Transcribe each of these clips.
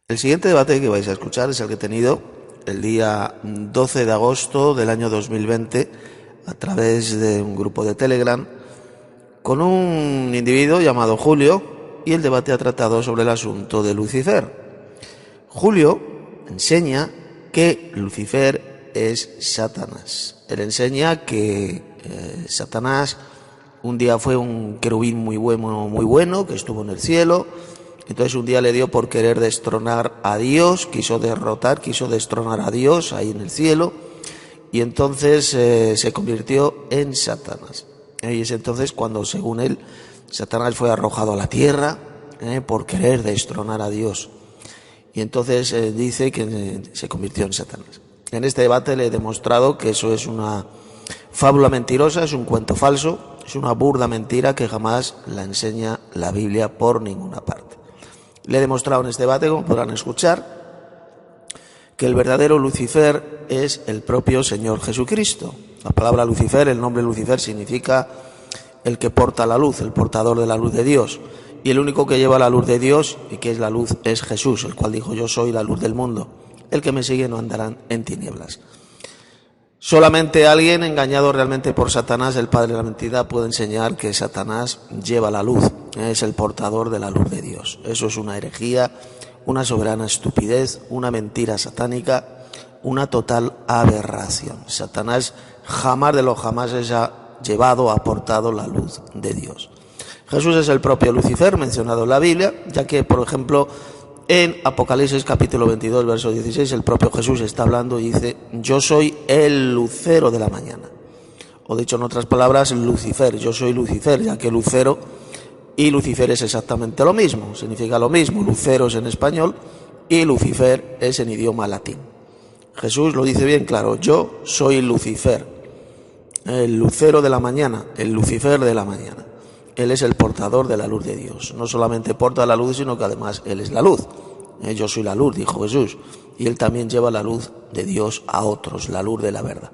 El siguiente debate que vais a escuchar es el que he tenido el día 12 de agosto del año 2020 a través de un grupo de Telegram con un individuo llamado Julio, y el debate ha tratado sobre el asunto de Lucifer. Julio enseña que Lucifer es Satanás. Él enseña que Satanás un día fue un querubín muy bueno, que estuvo en el cielo. Entonces un día le dio por querer destronar a Dios, quiso destronar a Dios ahí en el cielo, y entonces se convirtió en Satanás. Y es entonces cuando, según él, Satanás fue arrojado a la tierra por querer destronar a Dios. Y entonces dice que se convirtió en Satanás. En este debate le he demostrado que eso es una fábula mentirosa, es un cuento falso, es una burda mentira que jamás la enseña la Biblia por ninguna parte. Le he demostrado en este debate, como podrán escuchar, que el verdadero Lucifer es el propio Señor Jesucristo. La palabra Lucifer, el nombre Lucifer, significa el que porta la luz, el portador de la luz de Dios. Y el único que lleva la luz de Dios, y que es la luz, es Jesús, el cual dijo: yo soy la luz del mundo. El que me sigue no andará en tinieblas. Solamente alguien engañado realmente por Satanás, el padre de la mentira, puede enseñar que Satanás lleva la luz, es el portador de la luz de Dios. Eso es una herejía, una soberana estupidez, una mentira satánica, una total aberración. Satanás jamás de los jamases ha llevado, ha portado la luz de Dios. Jesús es el propio Lucifer mencionado en la Biblia, ya que, por ejemplo, en Apocalipsis capítulo 22, verso 16, el propio Jesús está hablando y dice: yo soy el lucero de la mañana. O dicho en otras palabras, Lucifer, yo soy Lucifer, ya que lucero y Lucifer es exactamente lo mismo, significa lo mismo. Lucero es en español y Lucifer es en idioma latín. Jesús lo dice bien claro: yo soy Lucifer, el lucero de la mañana, el Lucifer de la mañana. Él es el portador de la luz de Dios. No solamente porta la luz, sino que además Él es la luz. Yo soy la luz, dijo Jesús. Y Él también lleva la luz de Dios a otros, la luz de la verdad.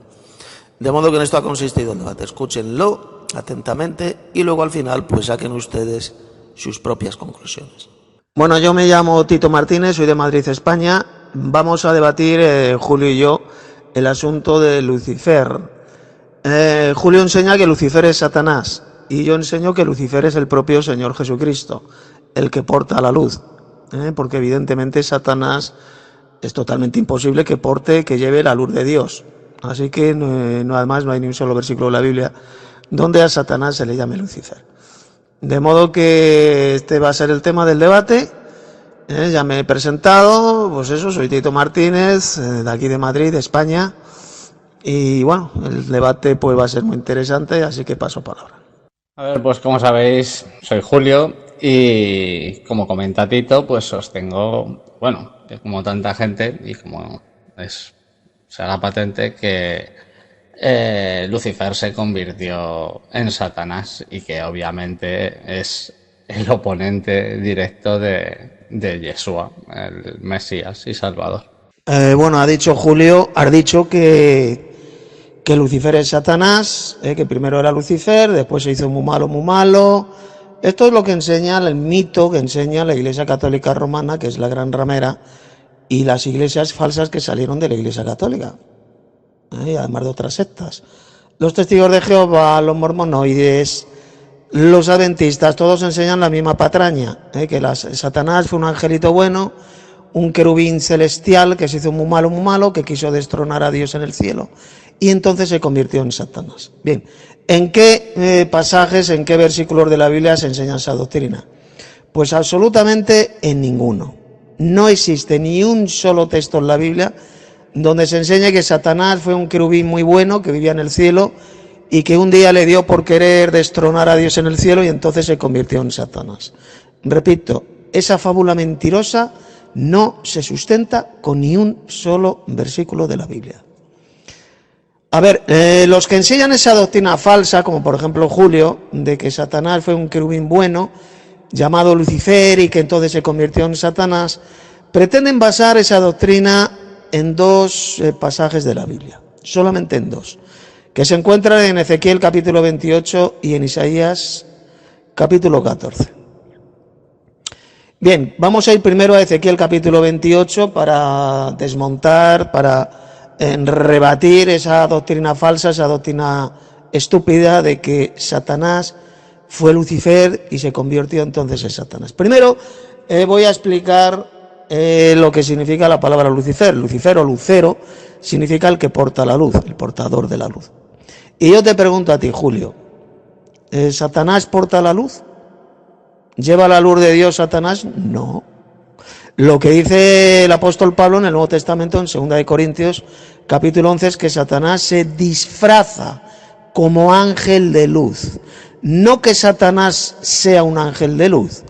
De modo que en esto ha consistido el debate. Escúchenlo atentamente y luego al final pues saquen ustedes sus propias conclusiones. Bueno, yo me llamo Tito Martínez, soy de Madrid, España. Vamos a debatir, Julio y yo, el asunto de Lucifer. Julio enseña que Lucifer es Satanás. Y yo enseño que Lucifer es el propio Señor Jesucristo, el que porta la luz, porque evidentemente Satanás es totalmente imposible que lleve la luz de Dios. Así que además no hay ni un solo versículo de la Biblia donde a Satanás se le llame Lucifer. De modo que este va a ser el tema del debate. Ya me he presentado, pues eso, soy Tito Martínez, de aquí de Madrid, España. Y bueno, el debate pues va a ser muy interesante, así que paso palabra. A ver, pues como sabéis, soy Julio y como comenta Tito, pues sostengo, bueno, que como tanta gente y como será patente, que Lucifer se convirtió en Satanás y que obviamente es el oponente directo de Yeshua, el Mesías y Salvador. Bueno, ha dicho Julio, has dicho que Lucifer es Satanás, que primero era Lucifer, después se hizo muy malo. Esto es lo que enseña el mito que enseña la Iglesia Católica Romana, que es la gran ramera, y las iglesias falsas que salieron de la Iglesia Católica, además de otras sectas. Los testigos de Jehová, los mormonoides, los adventistas, todos enseñan la misma patraña, que Satanás fue un angelito bueno, un querubín celestial que se hizo muy malo, que quiso destronar a Dios en el cielo. Y entonces se convirtió en Satanás. Bien, ¿en qué pasajes, en qué versículos de la Biblia se enseña esa doctrina? Pues absolutamente en ninguno. No existe ni un solo texto en la Biblia donde se enseñe que Satanás fue un querubín muy bueno que vivía en el cielo y que un día le dio por querer destronar a Dios en el cielo y entonces se convirtió en Satanás. Repito, esa fábula mentirosa no se sustenta con ni un solo versículo de la Biblia. A ver, los que enseñan esa doctrina falsa, como por ejemplo Julio, de que Satanás fue un querubín bueno, llamado Lucifer, y que entonces se convirtió en Satanás, pretenden basar esa doctrina en dos pasajes de la Biblia, solamente en dos, que se encuentran en Ezequiel capítulo 28 y en Isaías capítulo 14. Bien, vamos a ir primero a Ezequiel capítulo 28 para desmontar, para rebatir esa doctrina falsa, esa doctrina estúpida de que Satanás fue Lucifer y se convirtió entonces en Satanás. Primero voy a explicar lo que significa la palabra Lucifer. Lucifer o lucero significa el que porta la luz, el portador de la luz. Y yo te pregunto a ti, Julio, ¿Satanás porta la luz? ¿Lleva la luz de Dios Satanás? No. Lo que dice el apóstol Pablo en el Nuevo Testamento, en 2 Corintios, capítulo 11, es que Satanás se disfraza como ángel de luz. No que Satanás sea un ángel de luz,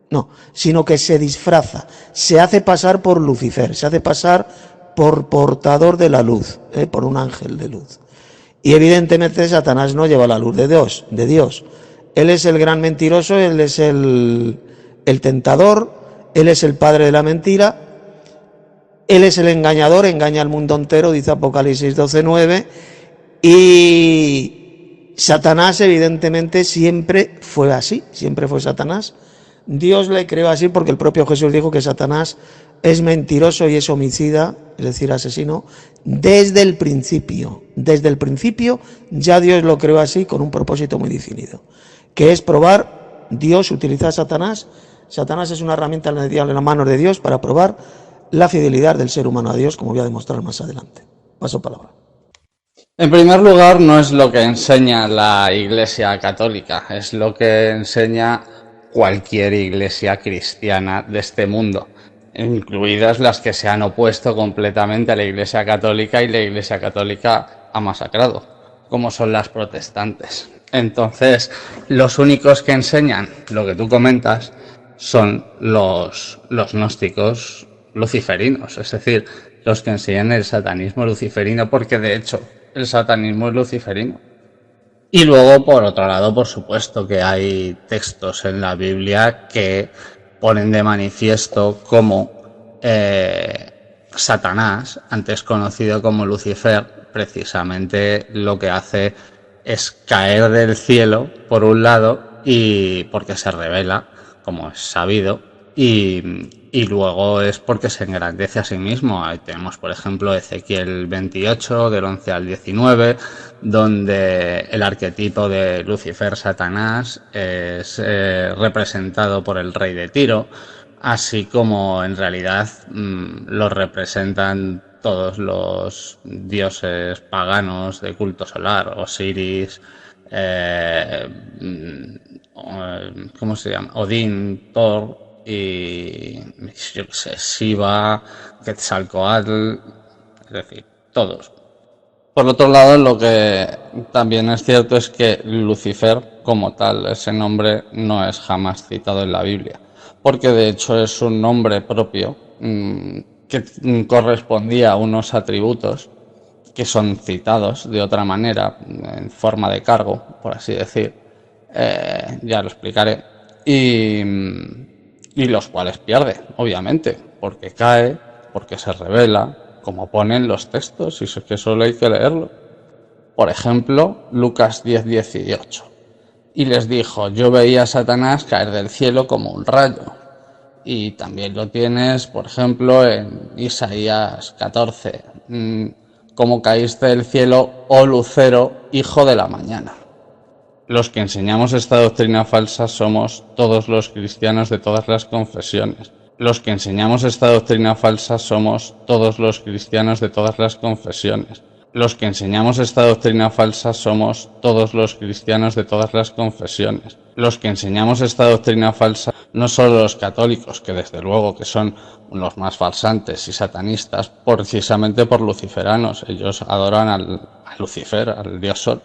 no, sino que se disfraza, se hace pasar por Lucifer, se hace pasar por portador de la luz, por un ángel de luz. Y evidentemente Satanás no lleva la luz de Dios. Él es el gran mentiroso, él es el tentador, él es el padre de la mentira, él es el engañador, engaña al mundo entero, dice Apocalipsis 12:9, y Satanás evidentemente siempre fue así, siempre fue Satanás. Dios le creó así porque el propio Jesús dijo que Satanás es mentiroso y es homicida, es decir, asesino, desde el principio. Desde el principio ya Dios lo creó así con un propósito muy definido, que es probar. Dios utiliza a Satanás. Satanás es una herramienta en las manos de Dios para probar la fidelidad del ser humano a Dios, como voy a demostrar más adelante. Paso palabra. En primer lugar, no es lo que enseña la Iglesia Católica, es lo que enseña cualquier iglesia cristiana de este mundo, incluidas las que se han opuesto completamente a la Iglesia Católica y la Iglesia Católica ha masacrado, como son las protestantes. Entonces, los únicos que enseñan lo que tú comentas son los gnósticos luciferinos, es decir, los que enseñan el satanismo luciferino, porque de hecho el satanismo es luciferino. Y luego, por otro lado, por supuesto que hay textos en la Biblia que ponen de manifiesto cómo Satanás, antes conocido como Lucifer, precisamente lo que hace es caer del cielo, por un lado, y porque se revela, como es sabido, y luego es porque se engrandece a sí mismo. Ahí tenemos, por ejemplo, Ezequiel 28, del 11 al 19, donde el arquetipo de Lucifer, Satanás, es representado por el rey de Tiro, así como en realidad lo representan todos los dioses paganos de culto solar, Osiris, ¿cómo se llama? Odín, Thor y yo qué sé, Shiva, Quetzalcóatl, es decir, todos. Por otro lado, lo que también es cierto es que Lucifer, como tal, ese nombre no es jamás citado en la Biblia, porque de hecho es un nombre propio que correspondía a unos atributos que son citados de otra manera, en forma de cargo, por así decir. Ya lo explicaré. Y los cuales pierde, obviamente, porque cae, porque se revela, como ponen los textos, y es que solo hay que leerlo. Por ejemplo, Lucas 10:18. Y les dijo: yo veía a Satanás caer del cielo como un rayo. Y también lo tienes, por ejemplo, en Isaías 14. Como caíste del cielo, oh lucero, hijo de la mañana. Los que enseñamos esta doctrina falsa somos todos los cristianos de todas las confesiones. Los que enseñamos esta doctrina falsa somos todos los cristianos de todas las confesiones. Los que enseñamos esta doctrina falsa somos todos los cristianos de todas las confesiones. Los que enseñamos esta doctrina falsa, no solo los católicos, que desde luego que son los más falsantes y satanistas, precisamente por luciferanos. Ellos adoran a Lucifer, al dios Sol.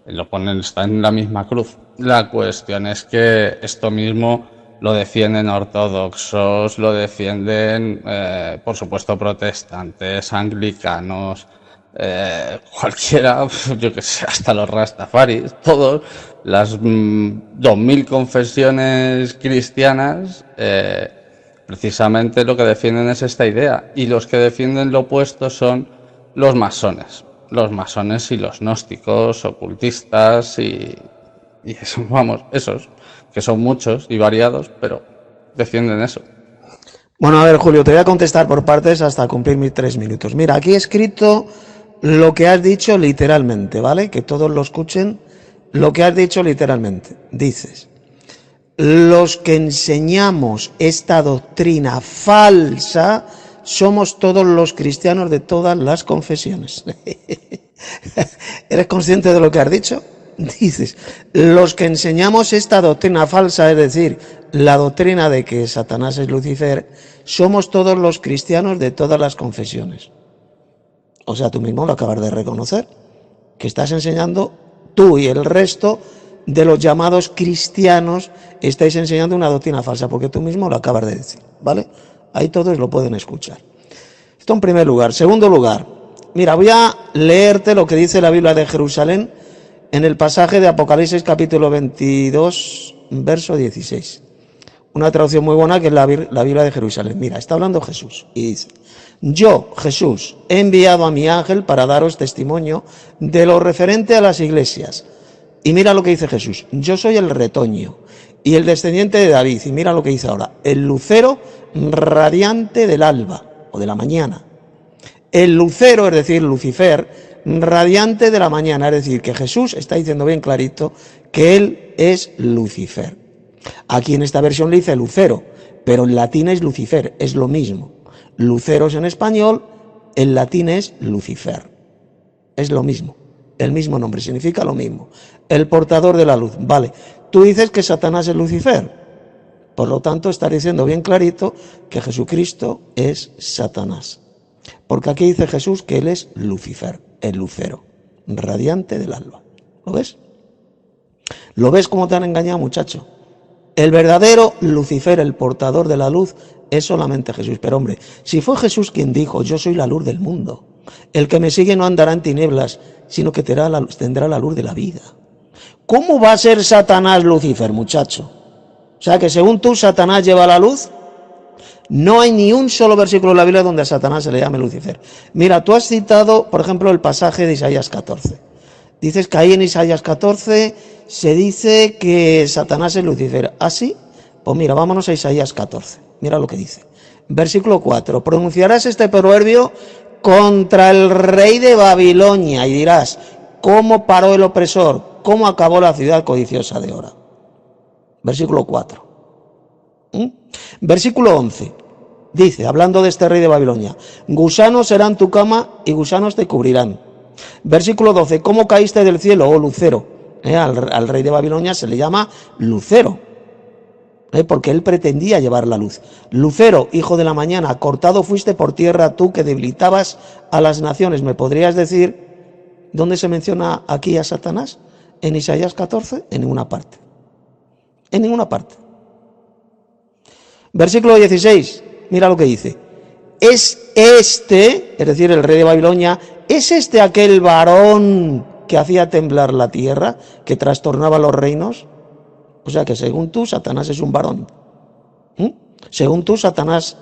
Lo ponen, está en la misma cruz. La cuestión es que esto mismo lo defienden ortodoxos, lo defienden, por supuesto, protestantes, anglicanos, cualquiera, yo que sé, hasta los rastafaris, todos, las 2000 confesiones cristianas, precisamente lo que defienden es esta idea. Y los que defienden lo opuesto son los masones. Los masones y los gnósticos, ocultistas y eso, vamos, esos, que son muchos y variados, pero defienden eso. Bueno, a ver, Julio, te voy a contestar por partes hasta cumplir mis 3 minutos. Mira, aquí he escrito lo que has dicho literalmente, ¿vale? Que todos lo escuchen. Lo que has dicho literalmente. Dices, los que enseñamos esta doctrina falsa somos todos los cristianos de todas las confesiones. ¿Eres consciente de lo que has dicho? Dices, los que enseñamos esta doctrina falsa, es decir, la doctrina de que Satanás es Lucifer, somos todos los cristianos de todas las confesiones. O sea, tú mismo lo acabas de reconocer, que estás enseñando, tú y el resto de los llamados cristianos, estáis enseñando una doctrina falsa, porque tú mismo lo acabas de decir, ¿vale? Ahí todos lo pueden escuchar. Esto en primer lugar. Segundo lugar, mira, voy a leerte lo que dice la Biblia de Jerusalén en el pasaje de Apocalipsis capítulo 22, verso 16. Una traducción muy buena que es la Biblia de Jerusalén. Mira, está hablando Jesús y dice, yo, Jesús, he enviado a mi ángel para daros testimonio de lo referente a las iglesias. Y mira lo que dice Jesús, yo soy el retoño y el descendiente de David. Y mira lo que dice ahora, el lucero radiante del alba o de la mañana. El lucero, es decir, Lucifer, radiante de la mañana, es decir, que Jesús está diciendo bien clarito que él es Lucifer. Aquí en esta versión le dice lucero, pero en latín es Lucifer, es lo mismo. Luceros en español, en latín es Lucifer. Es lo mismo, el mismo nombre, significa lo mismo. El portador de la luz, vale. Tú dices que Satanás es Lucifer, por lo tanto estás diciendo bien clarito que Jesucristo es Satanás. Porque aquí dice Jesús que él es Lucifer, el lucero, radiante del alba. ¿Lo ves? ¿Lo ves cómo te han engañado, muchacho? El verdadero Lucifer, el portador de la luz, es solamente Jesús. Pero hombre, si fue Jesús quien dijo, yo soy la luz del mundo, el que me sigue no andará en tinieblas, sino que tendrá la luz de la vida. ¿Cómo va a ser Satanás Lucifer, muchacho? O sea que según tú, Satanás lleva la luz. No hay ni un solo versículo en la Biblia donde a Satanás se le llame Lucifer. Mira, tú has citado, por ejemplo, el pasaje de Isaías 14. Dices que ahí en Isaías 14 se dice que Satanás es Lucifer. ¿Ah, sí? Pues mira, vámonos a Isaías 14. Mira lo que dice. Versículo 4. Pronunciarás este proverbio contra el rey de Babilonia y dirás, ¿cómo paró el opresor? ¿Cómo acabó la ciudad codiciosa de oro? Versículo 4. Versículo 11. Dice, hablando de este rey de Babilonia, gusanos serán tu cama y gusanos te cubrirán. Versículo 12, ¿cómo caíste del cielo, oh lucero? Al rey de Babilonia se le llama lucero, porque él pretendía llevar la luz. Lucero, hijo de la mañana, cortado fuiste por tierra tú que debilitabas a las naciones. ¿Me podrías decir dónde se menciona aquí a Satanás? ¿En Isaías 14? En ninguna parte. En ninguna parte. Versículo 16, mira lo que dice. Es este, es decir, el rey de Babilonia, es este aquel varón que hacía temblar la tierra, que trastornaba los reinos. O sea que según tú, Satanás es un varón. Según tú, Satanás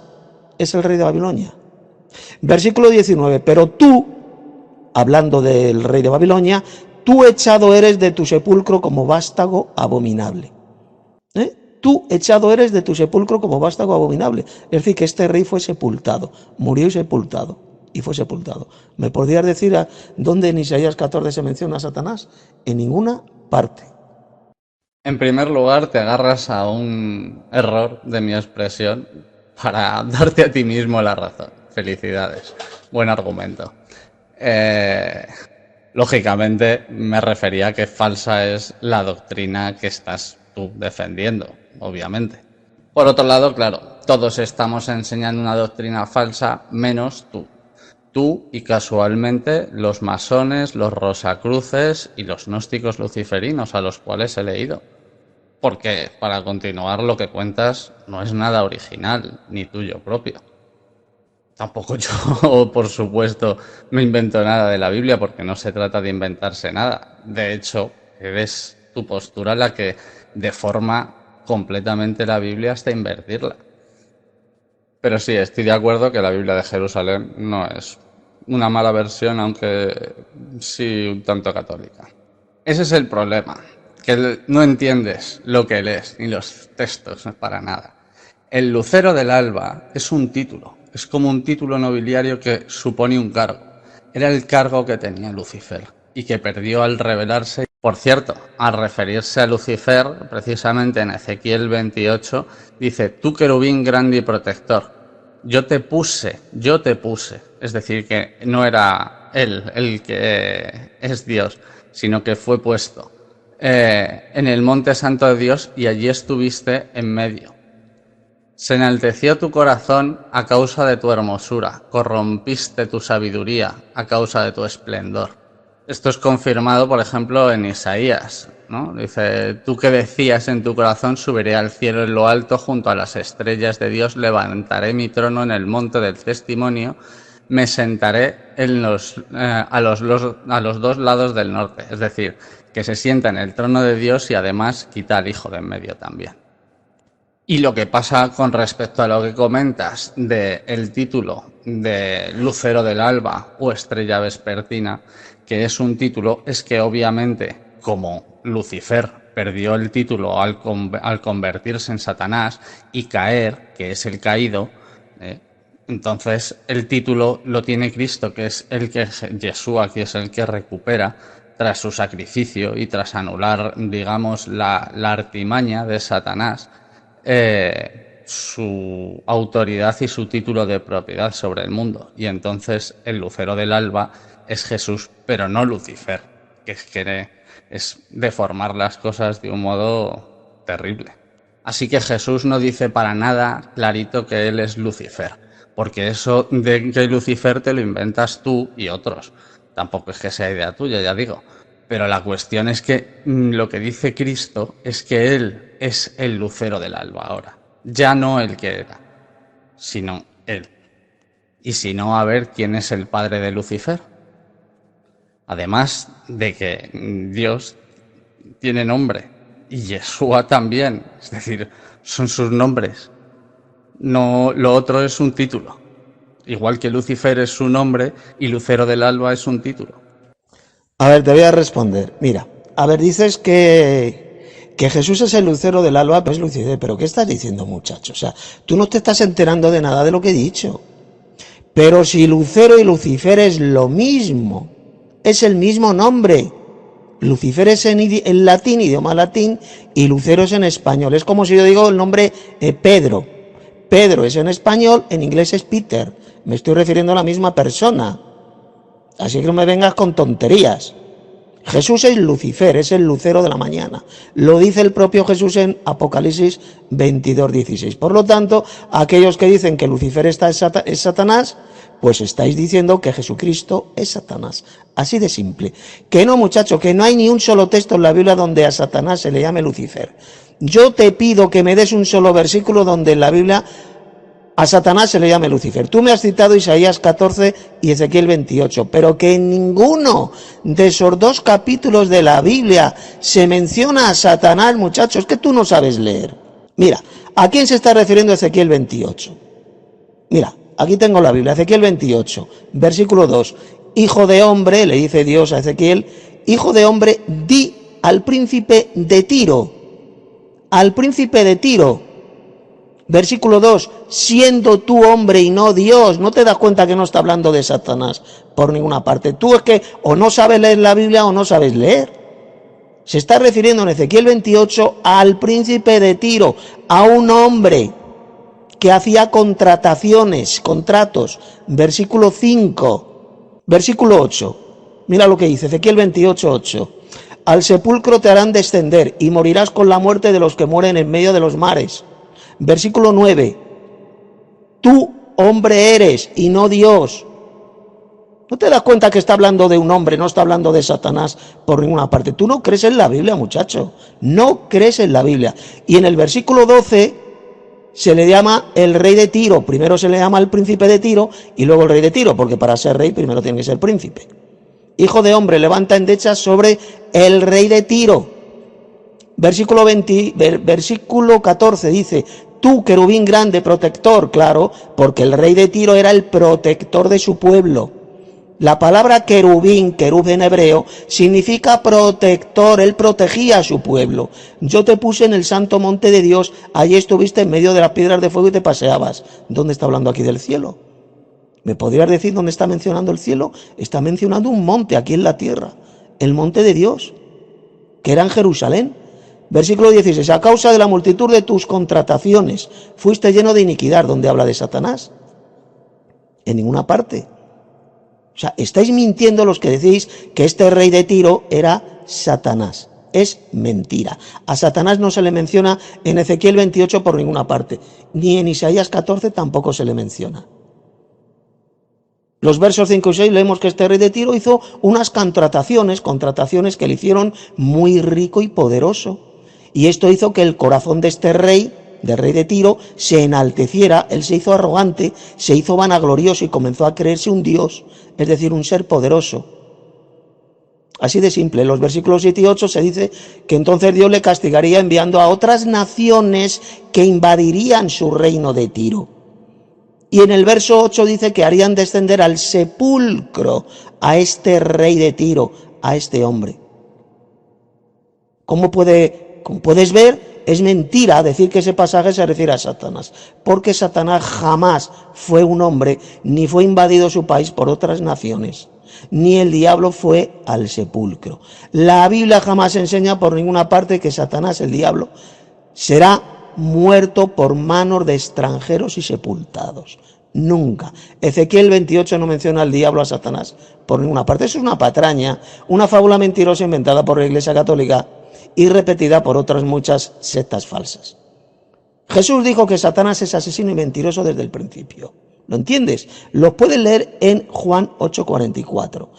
es el rey de Babilonia. Versículo 19, pero tú, hablando del rey de Babilonia, tú echado eres de tu sepulcro como vástago abominable. Tú echado eres de tu sepulcro como vástago abominable. Es decir, que este rey fue sepultado, murió y sepultado, y fue sepultado. ¿Me podrías decir dónde en Isaías 14 se menciona a Satanás? En ninguna parte. En primer lugar, te agarras a un error de mi expresión para darte a ti mismo la razón. Felicidades. Buen argumento. Lógicamente, me refería a que falsa es la doctrina que estás tú defendiendo, obviamente. Por otro lado, claro, todos estamos enseñando una doctrina falsa, menos tú. Tú y casualmente los masones, los rosacruces y los gnósticos luciferinos a los cuales he leído. Porque, para continuar, lo que cuentas no es nada original, ni tuyo propio. Tampoco yo, por supuesto, me invento nada de la Biblia, porque no se trata de inventarse nada. De hecho, eres tu postura la que deforma completamente la Biblia hasta invertirla. Pero sí, estoy de acuerdo que la Biblia de Jerusalén no es una mala versión, aunque sí un tanto católica. Ese es el problema, que no entiendes lo que lees, ni los textos para nada. El lucero del alba es un título, es como un título nobiliario que supone un cargo. Era el cargo que tenía Lucifer y que perdió al rebelarse. Por cierto, al referirse a Lucifer, precisamente en Ezequiel 28, dice: tú querubín grande y protector, yo te puse, es decir, que no era él el que es Dios, sino que fue puesto en el monte santo de Dios y allí estuviste en medio. Se enalteció tu corazón a causa de tu hermosura, corrompiste tu sabiduría a causa de tu esplendor. Esto es confirmado, por ejemplo, en Isaías, ¿no? Dice: tú que decías en tu corazón, subiré al cielo en lo alto, junto a las estrellas de Dios, levantaré mi trono en el monte del testimonio, me sentaré a los dos lados del norte. Es decir, que se sienta en el trono de Dios y además quita al hijo de en medio también. Y lo que pasa con respecto a lo que comentas del título de Lucero del Alba o Estrella Vespertina, que es un título, es que obviamente, como Lucifer perdió el título al convertirse en Satanás y caer, que es el caído, entonces el título lo tiene Cristo, que es el que Yeshua, que es el que recupera tras su sacrificio y tras anular, digamos, la artimaña de Satanás. Su autoridad y su título de propiedad sobre el mundo. Y entonces el lucero del alba es Jesús, pero no Lucifer, que es deformar las cosas de un modo terrible. Así que Jesús no dice para nada clarito que él es Lucifer, porque eso de que Lucifer te lo inventas tú y otros. Tampoco es que sea idea tuya, ya digo. Pero la cuestión es que lo que dice Cristo es que Él es el lucero del alba ahora. Ya no el que era, sino Él. Y si no, a ver quién es el padre de Lucifer. Además de que Dios tiene nombre y Yeshua también. Es decir, son sus nombres. No, lo otro es un título. Igual que Lucifer es su nombre y lucero del alba es un título. A ver, te voy a responder. Mira, a ver, dices que Jesús es el lucero del alba, pues Lucifer, pero ¿qué estás diciendo, muchacho? O sea, tú no te estás enterando de nada de lo que he dicho. Pero si lucero y Lucifer es lo mismo, es el mismo nombre. Lucifer es en latín, idioma latín, y lucero es en español. Es como si yo digo el nombre Pedro. Pedro es en español, en inglés es Peter. Me estoy refiriendo a la misma persona. Así que no me vengas con tonterías. Jesús es Lucifer, es el lucero de la mañana. Lo dice el propio Jesús en Apocalipsis 22:16. Por lo tanto, aquellos que dicen que Lucifer es Satanás, pues estáis diciendo que Jesucristo es Satanás. Así de simple. Que no, muchacho, que no hay ni un solo texto en la Biblia donde a Satanás se le llame Lucifer. Yo te pido que me des un solo versículo donde en la Biblia a Satanás se le llame Lucifer. Tú me has citado Isaías 14 y Ezequiel 28, pero que en ninguno de esos dos capítulos de la Biblia se menciona a Satanás, muchachos. Es que tú no sabes leer. Mira, ¿a quién se está refiriendo Ezequiel 28? Mira, aquí tengo la Biblia, Ezequiel 28, versículo 2. Hijo de hombre, le dice Dios a Ezequiel, hijo de hombre, di al príncipe de Tiro. Al príncipe de Tiro. Versículo 2, siendo tú hombre y no Dios. ¿No te das cuenta que no está hablando de Satanás por ninguna parte? Tú es que o no sabes leer la Biblia o no sabes leer. Se está refiriendo en Ezequiel 28 al príncipe de Tiro, a un hombre que hacía contratos. Versículo 5, versículo 8. Mira lo que dice Ezequiel 28, 8. Al sepulcro te harán descender y morirás con la muerte de los que mueren en medio de los mares. Versículo 9, tú hombre eres y no Dios. ¿No te das cuenta que está hablando de un hombre, no está hablando de Satanás por ninguna parte? Tú no crees en la Biblia, muchacho, no crees en la Biblia. Y en el versículo 12 se le llama el rey de Tiro. Primero se le llama el príncipe de Tiro y luego el rey de Tiro, porque para ser rey primero tiene que ser príncipe. Hijo de hombre, levanta endechas sobre el rey de Tiro. Versículo 14 dice, tú querubín grande, protector, claro, porque el rey de Tiro era el protector de su pueblo. La palabra querubín, querub en hebreo, significa protector, él protegía a su pueblo. Yo te puse en el santo monte de Dios, allí estuviste en medio de las piedras de fuego y te paseabas. ¿Dónde está hablando aquí del cielo? ¿Me podrías decir dónde está mencionando el cielo? Está mencionando un monte aquí en la tierra, el monte de Dios, que era en Jerusalén. Versículo 16, a causa de la multitud de tus contrataciones, fuiste lleno de iniquidad. ¿Dónde habla de Satanás? En ninguna parte. O sea, estáis mintiendo los que decís que este rey de Tiro era Satanás. Es mentira. A Satanás no se le menciona en Ezequiel 28 por ninguna parte, ni en Isaías 14 tampoco se le menciona. Los versos 5 y 6 leemos que este rey de Tiro hizo unas contrataciones que le hicieron muy rico y poderoso. Y esto hizo que el corazón de este rey, del rey de Tiro, se enalteciera. Él se hizo arrogante, se hizo vanaglorioso y comenzó a creerse un dios, es decir, un ser poderoso. Así de simple. En los versículos 7 y 8 se dice que entonces Dios le castigaría enviando a otras naciones que invadirían su reino de Tiro. Y en el verso 8 dice que harían descender al sepulcro a este rey de Tiro, a este hombre. Como puedes ver, es mentira decir que ese pasaje se refiere a Satanás, porque Satanás jamás fue un hombre, ni fue invadido su país por otras naciones, ni el diablo fue al sepulcro. La Biblia jamás enseña por ninguna parte que Satanás, el diablo, será muerto por manos de extranjeros y sepultados. Nunca. Ezequiel 28 no menciona al diablo, a Satanás, por ninguna parte. Eso es una patraña, una fábula mentirosa inventada por la Iglesia Católica y repetida por otras muchas sectas falsas. Jesús dijo que Satanás es asesino y mentiroso desde el principio. ¿Lo entiendes? Lo puedes leer en Juan 8:44.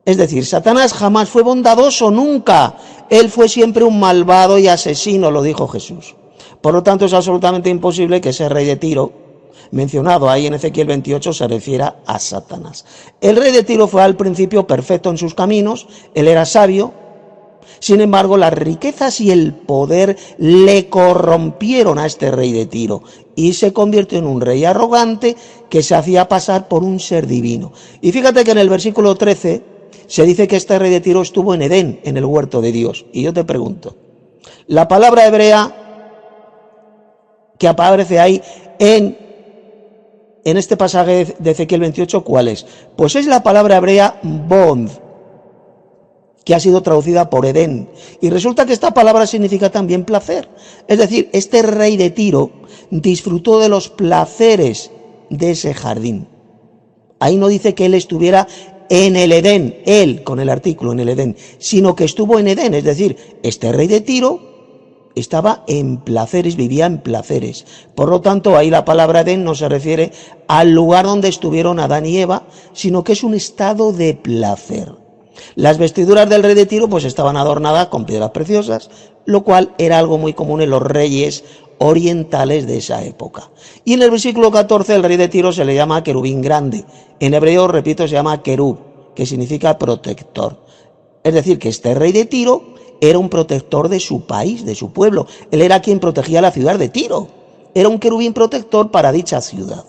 Es decir, Satanás jamás fue bondadoso, nunca. Él fue siempre un malvado y asesino, lo dijo Jesús. Por lo tanto, es absolutamente imposible que ese rey de Tiro, mencionado ahí en Ezequiel 28, se refiera a Satanás. El rey de Tiro fue al principio perfecto en sus caminos, él era sabio. Sin embargo, las riquezas y el poder le corrompieron a este rey de Tiro y se convirtió en un rey arrogante que se hacía pasar por un ser divino. Y fíjate que en el versículo 13 se dice que este rey de Tiro estuvo en Edén, en el huerto de Dios. Y yo te pregunto, la palabra hebrea que aparece ahí en este pasaje de Ezequiel 28, ¿cuál es? Pues es la palabra hebrea bond, que ha sido traducida por Edén. Y resulta que esta palabra significa también placer. Es decir, este rey de Tiro disfrutó de los placeres de ese jardín. Ahí no dice que él estuviera en el Edén, él con el artículo en el Edén, sino que estuvo en Edén. Es decir, este rey de Tiro estaba en placeres, vivía en placeres. Por lo tanto, ahí la palabra Edén no se refiere al lugar donde estuvieron Adán y Eva, sino que es un estado de placer. Las vestiduras del rey de Tiro pues estaban adornadas con piedras preciosas, lo cual era algo muy común en los reyes orientales de esa época. Y en el versículo 14 el rey de Tiro se le llama querubín grande. En hebreo, repito, se llama querub, que significa protector. Es decir, que este rey de Tiro era un protector de su país, de su pueblo. Él era quien protegía la ciudad de Tiro. Era un querubín protector para dicha ciudad.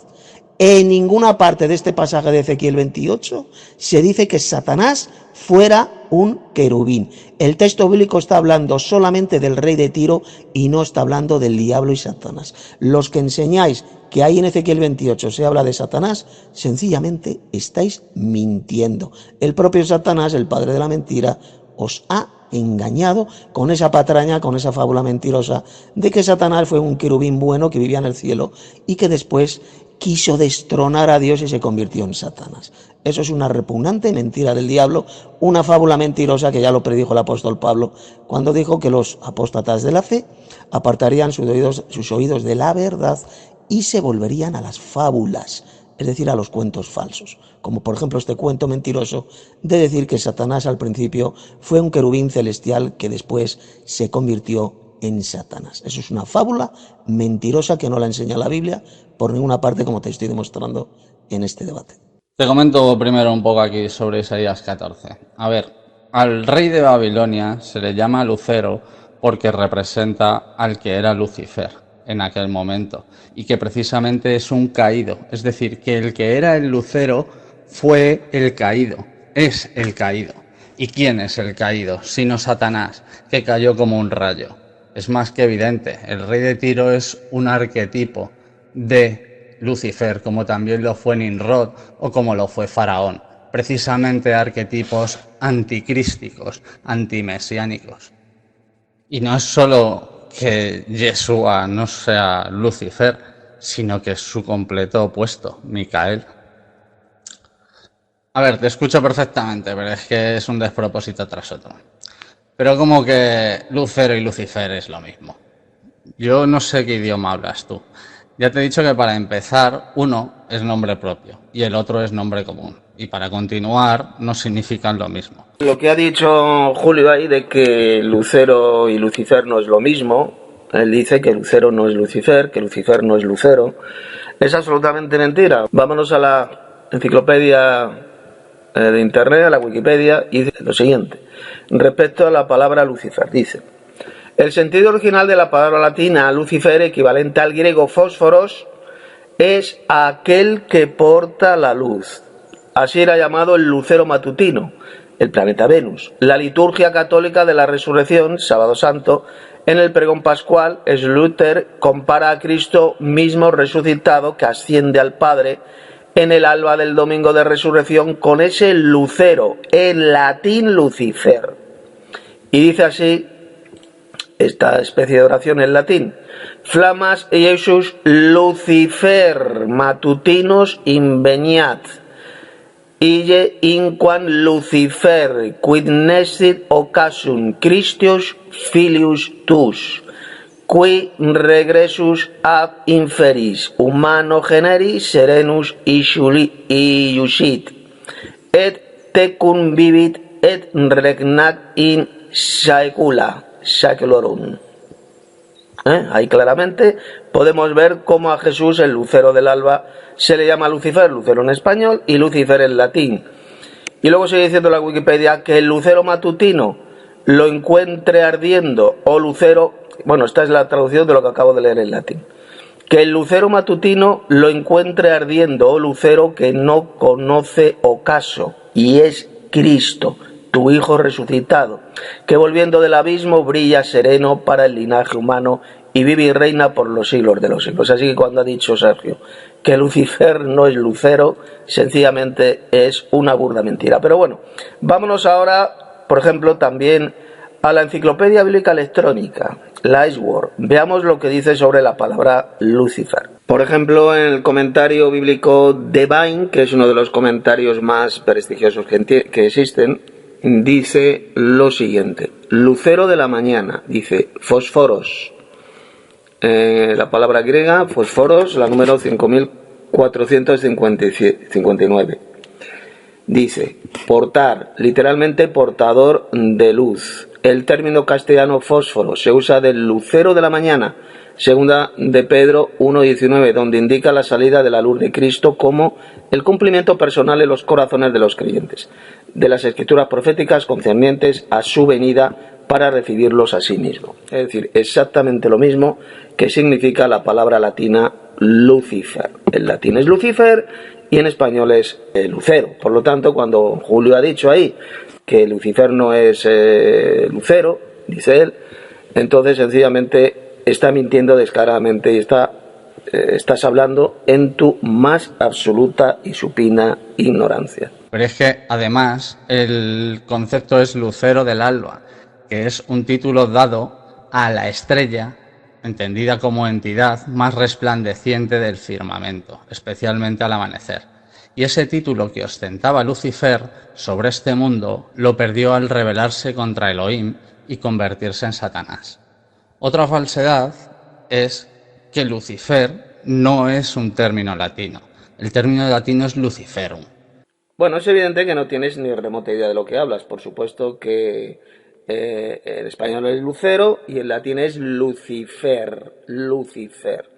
En ninguna parte de este pasaje de Ezequiel 28 se dice que Satanás fuera un querubín. El texto bíblico está hablando solamente del rey de Tiro y no está hablando del diablo y Satanás. Los que enseñáis que ahí en Ezequiel 28 se habla de Satanás, sencillamente estáis mintiendo. El propio Satanás, el padre de la mentira, os ha engañado con esa patraña, con esa fábula mentirosa de que Satanás fue un querubín bueno que vivía en el cielo y que después quiso destronar a Dios y se convirtió en Satanás. Eso es una repugnante mentira del diablo, una fábula mentirosa que ya lo predijo el apóstol Pablo cuando dijo que los apóstatas de la fe apartarían sus oídos de la verdad y se volverían a las fábulas, es decir, a los cuentos falsos, como por ejemplo este cuento mentiroso de decir que Satanás al principio fue un querubín celestial que después se convirtió en Satanás. Eso es una fábula mentirosa que no la enseña la Biblia por ninguna parte, como te estoy demostrando en este debate. Te comento primero un poco aquí sobre Isaías 14. A ver, al rey de Babilonia se le llama Lucero porque representa al que era Lucifer en aquel momento y que precisamente es un caído. Es decir, que el que era el lucero fue el caído, es el caído. ¿Y quién es el caído? Sino Satanás, que cayó como un rayo. Es más que evidente, el rey de Tiro es un arquetipo de Lucifer, como también lo fue Nimrod o como lo fue Faraón. Precisamente arquetipos anticrísticos, antimesiánicos. Y no es solo que Yeshua no sea Lucifer, sino que es su completo opuesto, Micael. A ver, te escucho perfectamente, pero es que es un despropósito tras otro. Pero como que Lucero y Lucifer es lo mismo. Yo no sé qué idioma hablas tú. Ya te he dicho que para empezar, uno es nombre propio y el otro es nombre común. Y para continuar, no significan lo mismo. Lo que ha dicho Julio ahí de que Lucero y Lucifer no es lo mismo, él dice que Lucero no es Lucifer, que Lucifer no es Lucero, es absolutamente mentira. Vámonos a la enciclopedia de internet, a la Wikipedia, y dice lo siguiente respecto a la palabra Lucifer. Dice: el sentido original de la palabra latina Lucifer, equivalente al griego fósforos, es aquel que porta la luz. Así era llamado el lucero matutino, el planeta Venus. La liturgia católica de la resurrección, sábado santo, en el pregón pascual, Slúter compara a Cristo mismo resucitado que asciende al Padre en el alba del domingo de resurrección con ese lucero, en latín Lucifer. Y dice así esta especie de oración en latín: Flamas Iesus Lucifer matutinos inveniat, ille inquam Lucifer quid nescit occasum Christus filius tuus, qui regressus ad inferis humano generis serenus iusit, et tecum vivit et regnat in saecula saeculorum. Ahí claramente podemos ver cómo a Jesús, el lucero del alba, se le llama Lucifer, lucero en español, y Lucifer en latín. Y luego sigue diciendo la Wikipedia que el lucero matutino lo encuentre ardiendo, o lucero, bueno, esta es la traducción de lo que acabo de leer en latín, que el lucero matutino lo encuentre ardiendo, o lucero que no conoce ocaso, y es Cristo, tu Hijo resucitado, que volviendo del abismo brilla sereno para el linaje humano y vive y reina por los siglos de los siglos. Así que cuando ha dicho Sergio que Lucifer no es lucero, sencillamente es una burda mentira. Pero bueno, vámonos ahora, por ejemplo, también a la enciclopedia bíblica electrónica, la Iceword. Veamos lo que dice sobre la palabra Lucifer. Por ejemplo, en el comentario bíblico Divine, que es uno de los comentarios más prestigiosos que existen, dice lo siguiente: lucero de la mañana, dice fósforos. La palabra griega, fósforos, la número 5459. Dice portar, literalmente portador de luz. El término castellano fósforo se usa del lucero de la mañana, segunda de Pedro 1:19, donde indica la salida de la luz de Cristo como el cumplimiento personal en los corazones de los creyentes, de las escrituras proféticas concernientes a su venida para recibirlos a sí mismo. Es decir, exactamente lo mismo que significa la palabra latina Lucifer. En latín es Lucifer y en español es lucero. Por lo tanto, cuando Julio ha dicho ahí que Lucifer no es lucero, dice él, entonces sencillamente está mintiendo descaradamente y estás hablando en tu más absoluta y supina ignorancia. Pero es que además el concepto es lucero del alba, que es un título dado a la estrella, entendida como entidad más resplandeciente del firmamento, especialmente al amanecer. Y ese título que ostentaba Lucifer sobre este mundo lo perdió al rebelarse contra Elohim y convertirse en Satanás. Otra falsedad es que Lucifer no es un término latino. El término latino es Luciferum. Bueno, es evidente que no tienes ni remota idea de lo que hablas. Por supuesto que en español es lucero y en latín es Lucifer. Lucifer.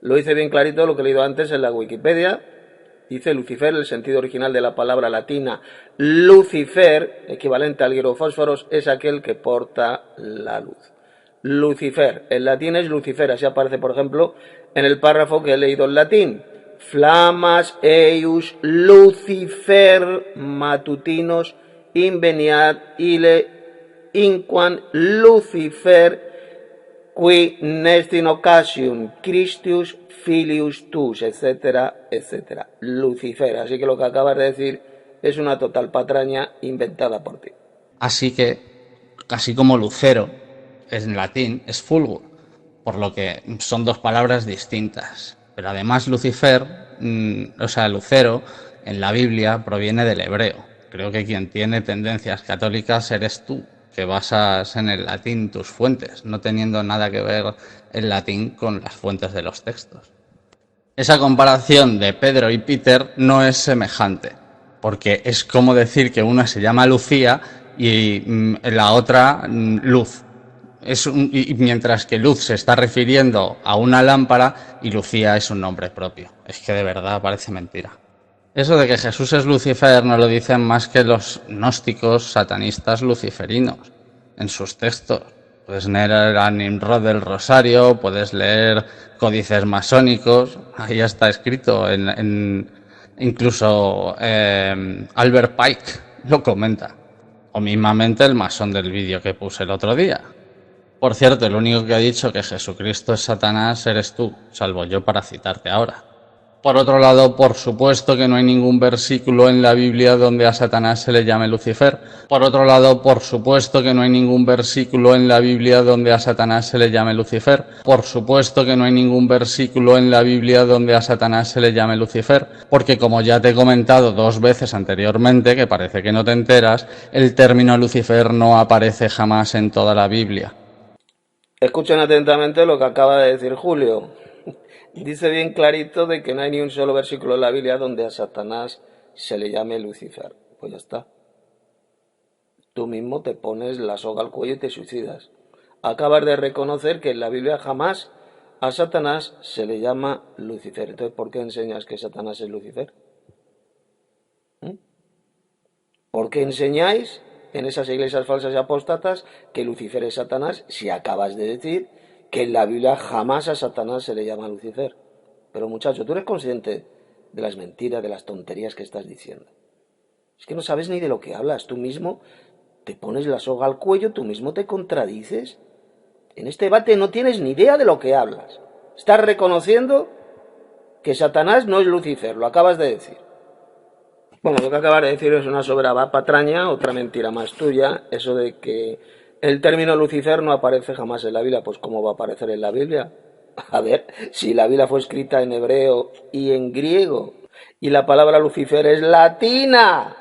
Lo hice bien clarito lo que he leído antes en la Wikipedia. Dice Lucifer, el sentido original de la palabra latina Lucifer, equivalente al griego fósforos, es aquel que porta la luz. Lucifer, en latín es Lucifer, así aparece por ejemplo en el párrafo que he leído en latín. flamas eius Lucifer matutinos inveniat ile inquam Lucifer qui nestin occasium Christus filius tus, etcétera, etcétera. Lucifer. Así que lo que acabas de decir es una total patraña inventada por ti. Así que, así como lucero en latín es fulgur, por lo que son dos palabras distintas. Pero además Lucifer, lucero, en la Biblia proviene del hebreo. Creo que quien tiene tendencias católicas eres tú, que basas en el latín tus fuentes, no teniendo nada que ver el latín con las fuentes de los textos. Esa comparación de Pedro y Peter no es semejante, porque es como decir que una se llama Lucía y la otra Luz. Y mientras que Luz se está refiriendo a una lámpara y Lucía es un nombre propio. Es que de verdad parece mentira. Eso de que Jesús es Lucifer no lo dicen más que los gnósticos satanistas luciferinos en sus textos. Puedes leer a Nimrod del Rosario, puedes leer códices masónicos, ahí ya está escrito. Incluso Albert Pike lo comenta. O mismamente el masón del vídeo que puse el otro día. Por cierto, el único que ha dicho que Jesucristo es Satanás eres tú, salvo yo para citarte ahora. Por otro lado, por supuesto que no hay ningún versículo en la Biblia donde a Satanás se le llame Lucifer. Por otro lado, por supuesto que no hay ningún versículo en la Biblia donde a Satanás se le llame Lucifer. Por supuesto que no hay ningún versículo en la Biblia donde a Satanás se le llame Lucifer, porque como ya te he comentado 2 veces anteriormente, que parece que no te enteras, el término Lucifer no aparece jamás en toda la Biblia. Escuchen atentamente lo que acaba de decir Julio. Dice bien clarito de que no hay ni un solo versículo en la Biblia donde a Satanás se le llame Lucifer. Pues ya está. Tú mismo te pones la soga al cuello y te suicidas. Acabas de reconocer que en la Biblia jamás a Satanás se le llama Lucifer. Entonces, ¿por qué enseñas que Satanás es Lucifer? ¿Por qué enseñáis en esas iglesias falsas y apóstatas que Lucifer es Satanás si acabas de decir que en la Biblia jamás a Satanás se le llama Lucifer? Pero muchacho, tú eres consciente de las mentiras, de las tonterías que estás diciendo. Es que no sabes ni de lo que hablas. Tú mismo te pones la soga al cuello, tú mismo te contradices. En este debate no tienes ni idea de lo que hablas. Estás reconociendo que Satanás no es Lucifer, lo acabas de decir. Bueno, lo que acabas de decir es una soberana patraña, otra mentira más tuya, eso de que el término Lucifer no aparece jamás en la Biblia. Pues ¿cómo va a aparecer en la Biblia? A ver, si la Biblia fue escrita en hebreo y en griego, y la palabra Lucifer es latina.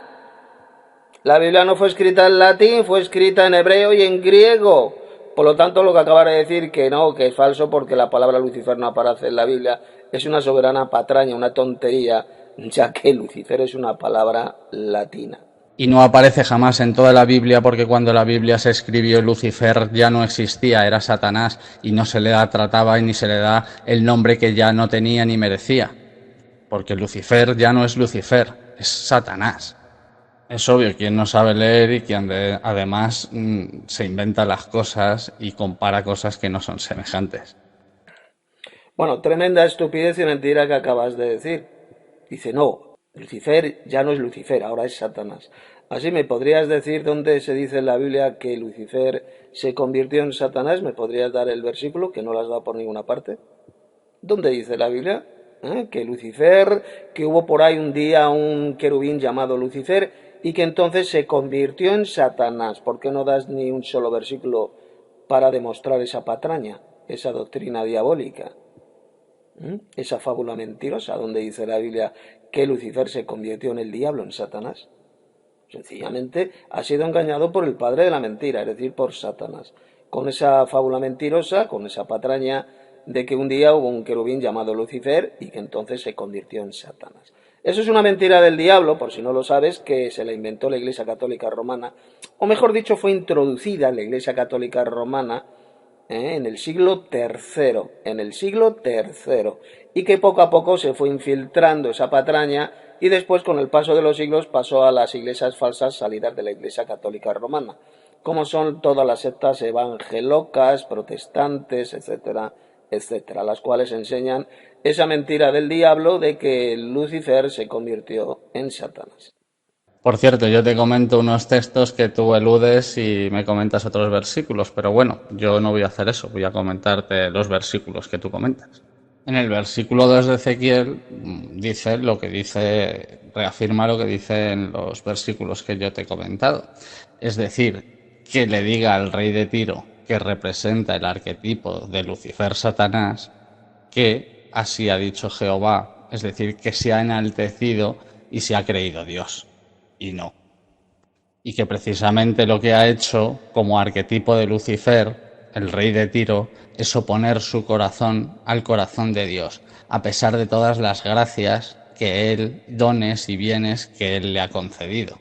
La Biblia no fue escrita en latín, fue escrita en hebreo y en griego. Por lo tanto, lo que acabas de decir que no, que es falso porque la palabra Lucifer no aparece en la Biblia, es una soberana patraña, una tontería, ya que Lucifer es una palabra latina. Y no aparece jamás en toda la Biblia porque cuando la Biblia se escribió Lucifer ya no existía, era Satanás y no se le trataba y ni se le da el nombre que ya no tenía ni merecía. Porque Lucifer ya no es Lucifer, es Satanás. Es obvio, quien no sabe leer y quien además se inventa las cosas y compara cosas que no son semejantes. Bueno, tremenda estupidez y mentira que acabas de decir. Dice, no, Lucifer ya no es Lucifer, ahora es Satanás. Así, ¿me podrías decir dónde se dice en la Biblia que Lucifer se convirtió en Satanás? ¿Me podrías dar el versículo, que no lo has dado por ninguna parte? ¿Dónde dice la Biblia? Que Lucifer, que hubo por ahí un día un querubín llamado Lucifer y que entonces se convirtió en Satanás. ¿Por qué no das ni un solo versículo para demostrar esa patraña, esa doctrina diabólica? Esa fábula mentirosa donde dice la Biblia que Lucifer se convirtió en el diablo, en Satanás. Sencillamente ha sido engañado por el padre de la mentira, es decir, por Satanás, con esa fábula mentirosa, con esa patraña de que un día hubo un querubín llamado Lucifer y que entonces se convirtió en Satanás. Eso es una mentira del diablo, por si no lo sabes, que se la inventó la Iglesia Católica Romana, o mejor dicho, fue introducida en la Iglesia Católica Romana en el siglo III, y que poco a poco se fue infiltrando esa patraña y después con el paso de los siglos pasó a las iglesias falsas salidas de la Iglesia Católica Romana, como son todas las sectas evangelocas, protestantes, etcétera, etcétera, las cuales enseñan esa mentira del diablo de que Lucifer se convirtió en Satanás. Por cierto, yo te comento unos textos que tú eludes y me comentas otros versículos, pero bueno, yo no voy a hacer eso, voy a comentarte los versículos que tú comentas. En el versículo 2 de Ezequiel dice lo que dice, reafirma lo que dice en los versículos que yo te he comentado. Es decir, que le diga al rey de Tiro, que representa el arquetipo de Lucifer Satanás, que así ha dicho Jehová, es decir, que se ha enaltecido y se ha creído Dios, y no. Y que precisamente lo que ha hecho como arquetipo de Lucifer, el rey de Tiro, es oponer su corazón al corazón de Dios, a pesar de todas las gracias que Él, dones y bienes que Él le ha concedido.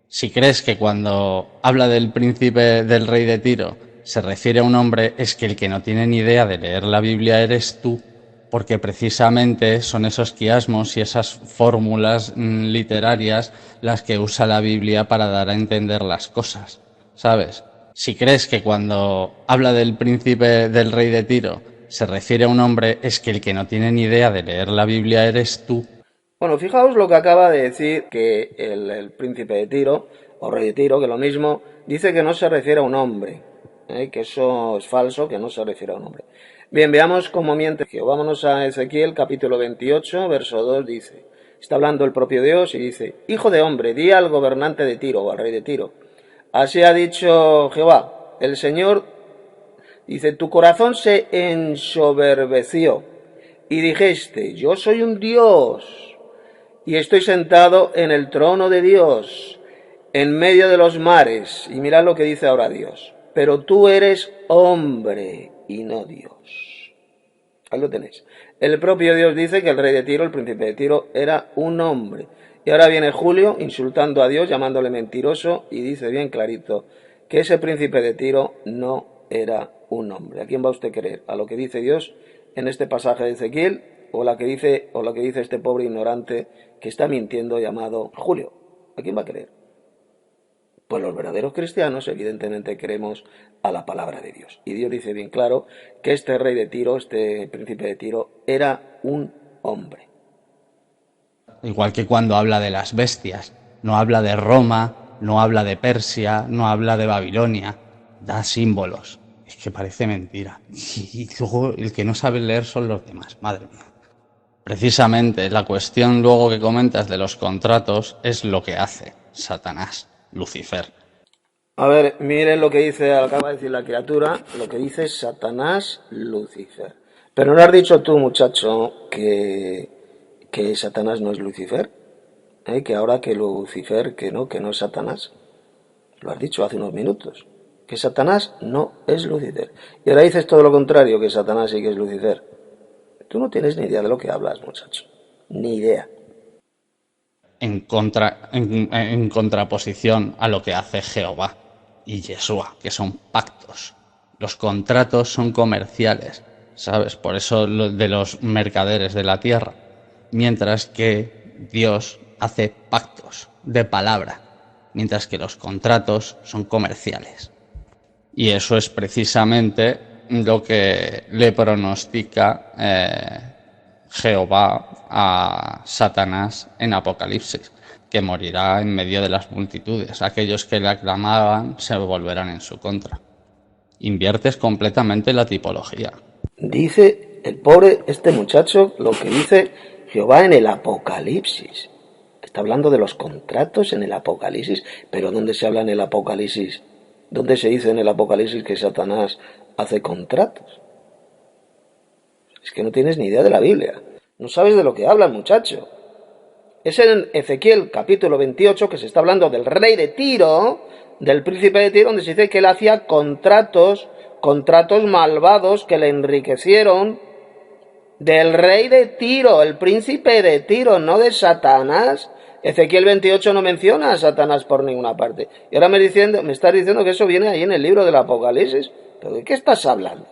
Si crees que cuando habla del príncipe del rey de Tiro se refiere a un hombre, es que el que no tiene ni idea de leer la Biblia eres tú, porque precisamente son esos quiasmos y esas fórmulas literarias las que usa la Biblia para dar a entender las cosas, ¿sabes? Si crees que cuando habla del príncipe del rey de Tiro se refiere a un hombre, es que el que no tiene ni idea de leer la Biblia eres tú. Bueno, fijaos lo que acaba de decir que el príncipe de Tiro, o rey de Tiro, que lo mismo, dice que no se refiere a un hombre, que eso es falso, que no se refiere a un hombre. Bien, veamos cómo miente Jehová. Vámonos a Ezequiel, capítulo 28, verso 2, dice, está hablando el propio Dios y dice, hijo de hombre, di al gobernante de Tiro, o al rey de Tiro, así ha dicho Jehová, el Señor, dice, tu corazón se ensoberbeció y dijiste, yo soy un Dios y estoy sentado en el trono de Dios, en medio de los mares. Y mirad lo que dice ahora Dios. Pero tú eres hombre y no Dios. Ahí lo tenéis. El propio Dios dice que el rey de Tiro, el príncipe de Tiro, era un hombre. Y ahora viene Julio insultando a Dios, llamándole mentiroso, y dice bien clarito que ese príncipe de Tiro no era un hombre. ¿A quién va usted a creer? ¿A lo que dice Dios en este pasaje de Ezequiel? ¿O lo que dice este pobre ignorante que está mintiendo llamado Julio? ¿A quién va a creer? Pues los verdaderos cristianos evidentemente creemos a la palabra de Dios. Y Dios dice bien claro que este rey de Tiro, este príncipe de Tiro, era un hombre. Igual que cuando habla de las bestias, no habla de Roma, no habla de Persia, no habla de Babilonia, da símbolos. Es que parece mentira. Y luego el que no sabe leer son los demás, madre mía. Precisamente la cuestión luego que comentas de los contratos es lo que hace Satanás, Lucifer. A ver, miren lo que dice, acaba de decir la criatura, lo que dice Satanás, Lucifer. Pero no has dicho tú, muchacho, que Satanás no es Lucifer, que ahora que Lucifer, que no es Satanás. Lo has dicho hace unos minutos, que Satanás no es Lucifer. Y ahora dices todo lo contrario, que Satanás sí que es Lucifer. Tú no tienes ni idea de lo que hablas, muchacho. Ni idea. En contraposición a lo que hace Jehová y Yeshua, que son pactos. Los contratos son comerciales, ¿sabes? Por eso de los mercaderes de la tierra. Mientras que Dios hace pactos de palabra, mientras que los contratos son comerciales. Y eso es precisamente lo que le pronostica Jehová a Satanás en Apocalipsis, que morirá en medio de las multitudes. Aquellos que le aclamaban se volverán en su contra. Inviertes completamente la tipología. Dice el pobre, este muchacho, lo que dice Jehová en el Apocalipsis. Está hablando de los contratos en el Apocalipsis, pero ¿dónde se habla en el Apocalipsis? ¿Dónde se dice en el Apocalipsis que Satanás hace contratos? Es que no tienes ni idea de la Biblia. No sabes de lo que habla el muchacho. Es en Ezequiel capítulo 28 que se está hablando del rey de Tiro, del príncipe de Tiro, donde se dice que él hacía contratos malvados que le enriquecieron, del rey de Tiro, el príncipe de Tiro, no de Satanás. Ezequiel 28 no menciona a Satanás por ninguna parte. Y ahora me estás diciendo que eso viene ahí en el libro del Apocalipsis. ¿Pero de qué estás hablando?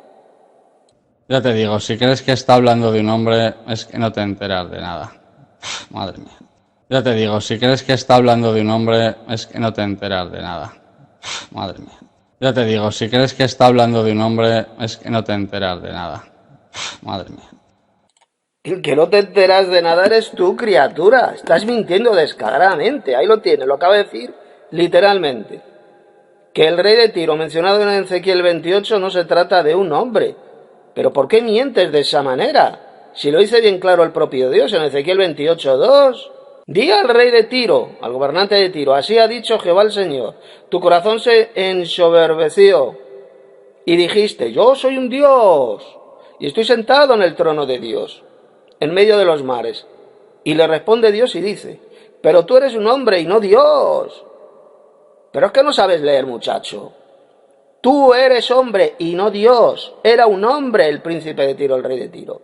Ya te digo, si crees que está hablando de un hombre, es que no te enteras de nada. Madre mía. Ya te digo, si crees que está hablando de un hombre, es que no te enteras de nada. Madre mía. Ya te digo, si crees que está hablando de un hombre, es que no te enteras de nada. Madre mía. El que no te enteras de nada eres tú, criatura. Estás mintiendo descaradamente. Ahí lo tienes, lo acaba de decir literalmente. Que el rey de Tiro, mencionado en Ezequiel 28, no se trata de un hombre. ¿Pero por qué mientes de esa manera? Si lo dice bien claro el propio Dios en Ezequiel 28:2. Di al rey de Tiro, al gobernante de Tiro, así ha dicho Jehová el Señor, tu corazón se ensoberbeció y dijiste, yo soy un Dios y estoy sentado en el trono de Dios, en medio de los mares. Y le responde Dios y dice, pero tú eres un hombre y no Dios. Pero es que no sabes leer, muchacho. Tú eres hombre y no Dios. Era un hombre el príncipe de Tiro, el rey de Tiro.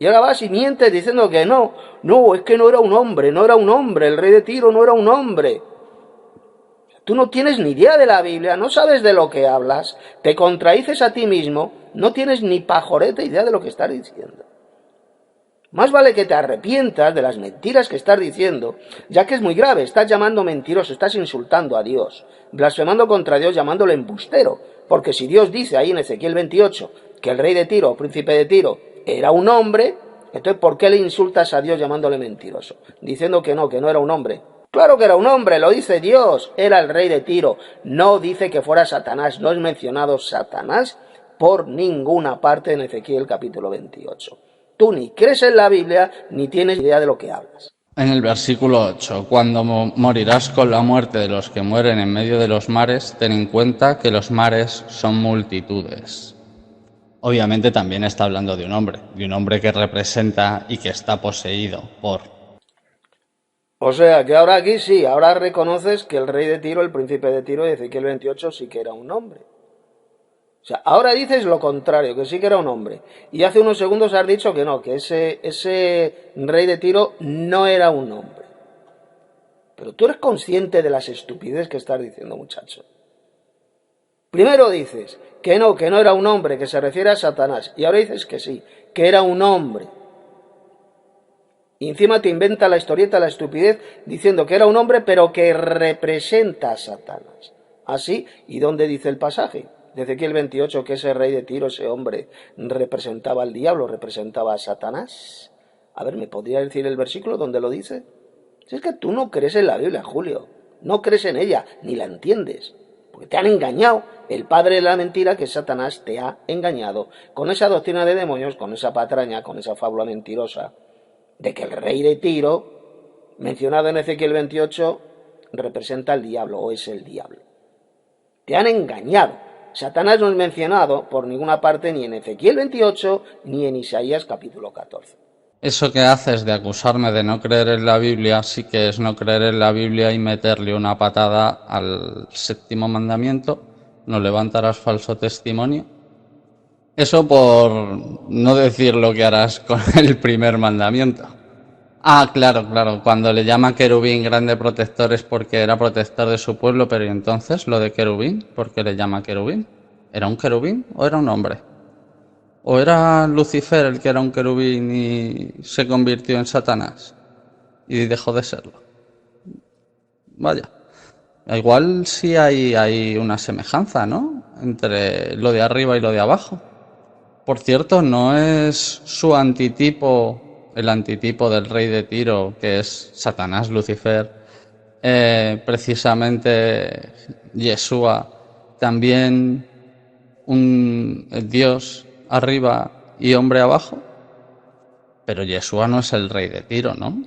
Y ahora vas y mientes diciendo que no. No, es que no era un hombre, no era un hombre. El rey de Tiro no era un hombre. Tú no tienes ni idea de la Biblia, no sabes de lo que hablas, te contradices a ti mismo, no tienes ni pajoreta idea de lo que estás diciendo. Más vale que te arrepientas de las mentiras que estás diciendo, ya que es muy grave, estás llamando mentiroso, estás insultando a Dios, blasfemando contra Dios, llamándole embustero, porque si Dios dice ahí en Ezequiel 28 que el rey de Tiro, príncipe de Tiro, era un hombre, entonces ¿por qué le insultas a Dios llamándole mentiroso? Diciendo que no era un hombre. Claro que era un hombre, lo dice Dios, era el rey de Tiro, no dice que fuera Satanás, no es mencionado Satanás por ninguna parte en Ezequiel capítulo 28. Tú ni crees en la Biblia, ni tienes idea de lo que hablas. En el versículo 8, cuando morirás con la muerte de los que mueren en medio de los mares, ten en cuenta que los mares son multitudes. Obviamente también está hablando de un hombre que representa y que está poseído por... O sea, que ahora aquí sí, ahora reconoces que el rey de Tiro, el príncipe de Tiro de Ezequiel 28 sí que era un hombre. O sea, ahora dices lo contrario, que sí que era un hombre. Y hace unos segundos has dicho que no, que ese rey de Tiro no era un hombre. Pero tú eres consciente de las estupideces que estás diciendo, muchacho. Primero dices que no era un hombre, que se refiere a Satanás. Y ahora dices que sí, que era un hombre. Y encima te inventa la historieta, la estupidez, diciendo que era un hombre, pero que representa a Satanás. ¿Así? ¿Y dónde dice el pasaje? De Ezequiel 28, que ese rey de Tiro, ese hombre, representaba al diablo, representaba a Satanás. A ver, ¿me podría decir el versículo donde lo dice? Si es que tú no crees en la Biblia, Julio. No crees en ella, ni la entiendes. Porque te han engañado. El padre de la mentira, que es Satanás, te ha engañado. Con esa doctrina de demonios, con esa patraña, con esa fábula mentirosa, de que el rey de Tiro, mencionado en Ezequiel 28, representa al diablo, o es el diablo. Te han engañado. Satanás no es mencionado por ninguna parte ni en Ezequiel 28 ni en Isaías capítulo 14. Eso que haces de acusarme de no creer en la Biblia sí que es no creer en la Biblia y meterle una patada al séptimo mandamiento, no levantarás falso testimonio. Eso por no decir lo que harás con el primer mandamiento. Ah, claro, cuando le llama querubín grande protector es porque era protector de su pueblo, pero ¿y entonces lo de querubín? ¿Por qué le llama querubín? ¿Era un querubín o era un hombre? ¿O era Lucifer el que era un querubín y se convirtió en Satanás y dejó de serlo? Vaya, igual sí hay una semejanza, ¿no? Entre lo de arriba y lo de abajo. Por cierto, ¿no es su antitipo, el antitipo del rey de Tiro, que es Satanás, Lucifer, precisamente Yeshua, también un Dios arriba y hombre abajo? Pero Yeshua no es el rey de Tiro, ¿no?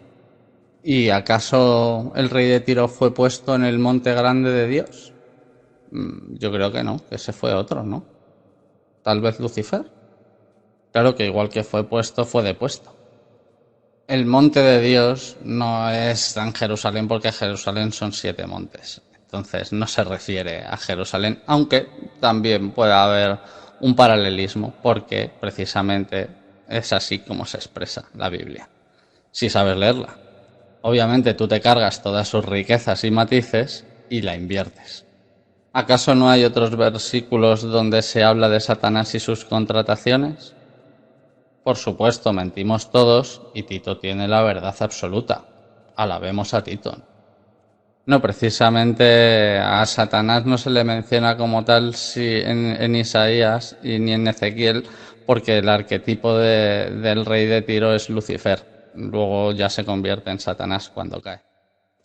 ¿Y acaso el rey de Tiro fue puesto en el monte grande de Dios? Yo creo que no, que ese fue otro, ¿no? Tal vez Lucifer. Claro que igual que fue puesto, fue depuesto. El monte de Dios no es en Jerusalén porque Jerusalén son 7 montes. Entonces no se refiere a Jerusalén, aunque también puede haber un paralelismo porque precisamente es así como se expresa la Biblia, si sabes leerla. Obviamente tú te cargas todas sus riquezas y matices y la inviertes. ¿Acaso no hay otros versículos donde se habla de Satanás y sus contrataciones? Por supuesto, mentimos todos y Tito tiene la verdad absoluta. Alabemos a Tito. No, precisamente a Satanás no se le menciona como tal en Isaías y ni en Ezequiel, porque el arquetipo del rey de Tiro es Lucifer. Luego ya se convierte en Satanás cuando cae.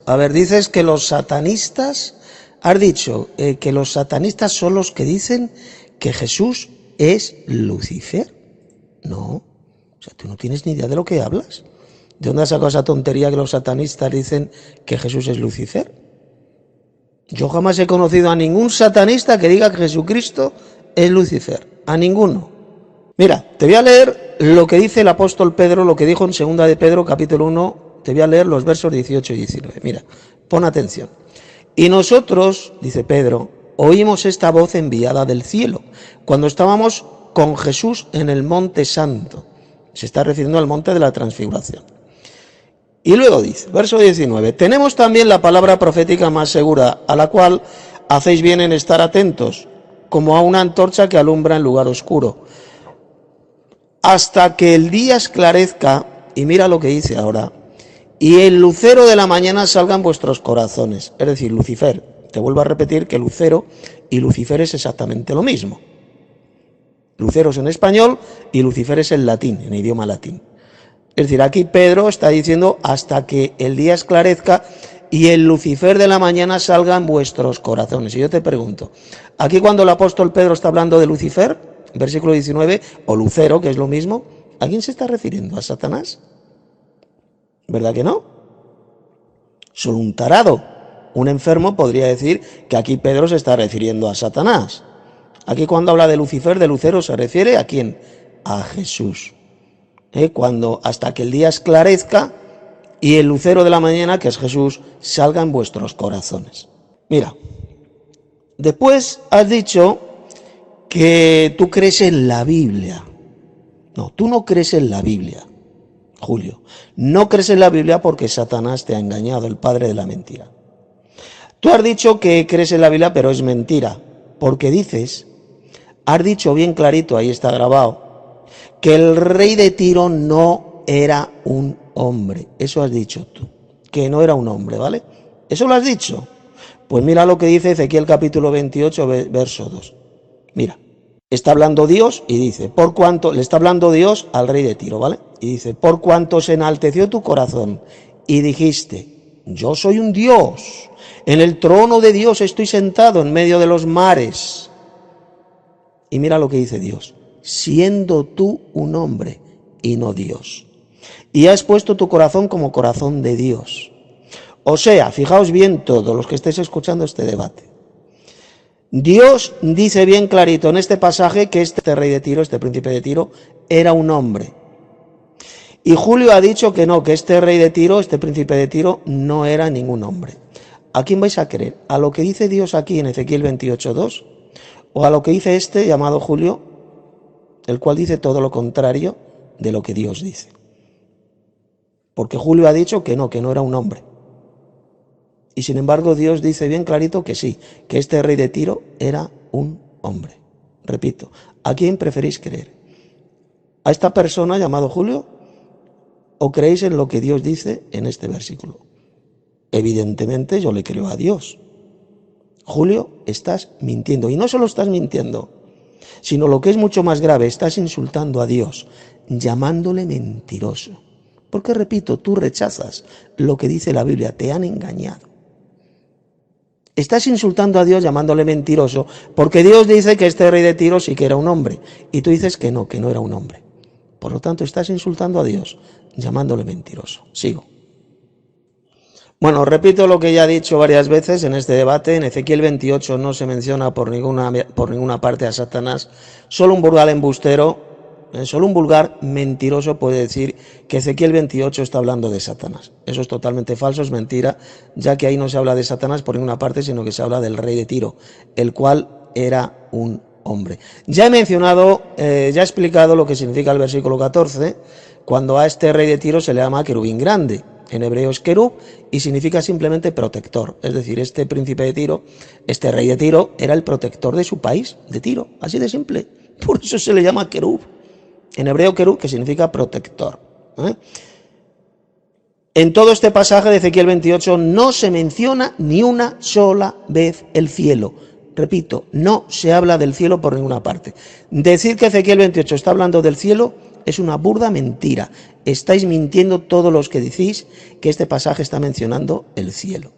A ver, dices que los satanistas, has dicho que los satanistas son los que dicen que Jesús es Lucifer. No, o sea, tú no tienes ni idea de lo que hablas. ¿De dónde has sacado esa tontería que los satanistas dicen que Jesús es Lucifer? Yo jamás he conocido a ningún satanista que diga que Jesucristo es Lucifer. A ninguno. Mira, te voy a leer lo que dice el apóstol Pedro, lo que dijo en 2 de Pedro, capítulo 1. Te voy a leer los versos 18 y 19. Mira, pon atención. Y nosotros, dice Pedro, oímos esta voz enviada del cielo, cuando estábamos con Jesús en el monte santo. Se está refiriendo al monte de la transfiguración. Y luego dice, verso 19, tenemos también la palabra profética más segura, a la cual hacéis bien en estar atentos, como a una antorcha que alumbra en lugar oscuro, hasta que el día esclarezca, y mira lo que dice ahora, y el lucero de la mañana salga en vuestros corazones, es decir, Lucifer. Te vuelvo a repetir que lucero y Lucifer es exactamente lo mismo. Lucero es en español y Lucifer es en latín, en idioma latín. Es decir, aquí Pedro está diciendo hasta que el día esclarezca y el Lucifer de la mañana salga en vuestros corazones. Y yo te pregunto, aquí cuando el apóstol Pedro está hablando de Lucifer, versículo 19, o Lucero, que es lo mismo, ¿a quién se está refiriendo? ¿A Satanás? ¿Verdad que no? Solo un tarado, un enfermo podría decir que aquí Pedro se está refiriendo a Satanás. Aquí cuando habla de Lucifer, de Lucero, se refiere ¿a quién? A Jesús. Cuando hasta que el día esclarezca y el lucero de la mañana, que es Jesús, salga en vuestros corazones. Mira, después has dicho que tú crees en la Biblia. No, tú no crees en la Biblia, Julio. No crees en la Biblia porque Satanás te ha engañado, el padre de la mentira. Tú has dicho que crees en la Biblia, pero es mentira, porque dices, has dicho bien clarito, ahí está grabado, que el rey de Tiro no era un hombre. Eso has dicho tú, que no era un hombre, ¿vale? Eso lo has dicho. Pues mira lo que dice Ezequiel capítulo 28, verso 2. Mira, está hablando Dios y dice, por cuanto, le está hablando Dios al rey de Tiro, ¿vale? Y dice, por cuanto se enalteció tu corazón y dijiste, yo soy un Dios, en el trono de Dios estoy sentado en medio de los mares. Y mira lo que dice Dios, siendo tú un hombre y no Dios. Y has puesto tu corazón como corazón de Dios. O sea, fijaos bien todos los que estéis escuchando este debate. Dios dice bien clarito en este pasaje que este rey de Tiro, este príncipe de Tiro, era un hombre. Y Julio ha dicho que no, que este rey de Tiro, este príncipe de Tiro, no era ningún hombre. ¿A quién vais a creer? ¿A lo que dice Dios aquí en Ezequiel 28:2? ¿O a lo que dice este llamado Julio, el cual dice todo lo contrario de lo que Dios dice? Porque Julio ha dicho que no era un hombre. Y sin embargo Dios dice bien clarito que sí, que este rey de Tiro era un hombre. Repito, ¿a quién preferís creer? ¿A esta persona llamado Julio? ¿O creéis en lo que Dios dice en este versículo? Evidentemente yo le creo a Dios. Julio, estás mintiendo. Y no solo estás mintiendo, sino lo que es mucho más grave, estás insultando a Dios, llamándole mentiroso. Porque, repito, tú rechazas lo que dice la Biblia, te han engañado. Estás insultando a Dios llamándole mentiroso, porque Dios dice que este rey de Tiro sí que era un hombre, y tú dices que no era un hombre. Por lo tanto, estás insultando a Dios, llamándole mentiroso. Sigo. Bueno, repito lo que ya he dicho varias veces en este debate. En Ezequiel 28 no se menciona por ninguna parte a Satanás. Solo un vulgar embustero, solo un vulgar mentiroso puede decir que Ezequiel 28 está hablando de Satanás. Eso es totalmente falso, es mentira, ya que ahí no se habla de Satanás por ninguna parte, sino que se habla del rey de Tiro, el cual era un hombre. Ya he mencionado, ya he explicado lo que significa el versículo 14, cuando a este rey de Tiro se le llama querubín grande. En hebreo es querub y significa simplemente protector. Es decir, este príncipe de Tiro, este rey de Tiro, era el protector de su país, de Tiro. Así de simple. Por eso se le llama querub. En hebreo querub, que significa protector. En todo este pasaje de Ezequiel 28 no se menciona ni una sola vez el cielo. Repito, no se habla del cielo por ninguna parte. Decir que Ezequiel 28 está hablando del cielo es una burda mentira. Estáis mintiendo todos los que decís que este pasaje está mencionando el cielo.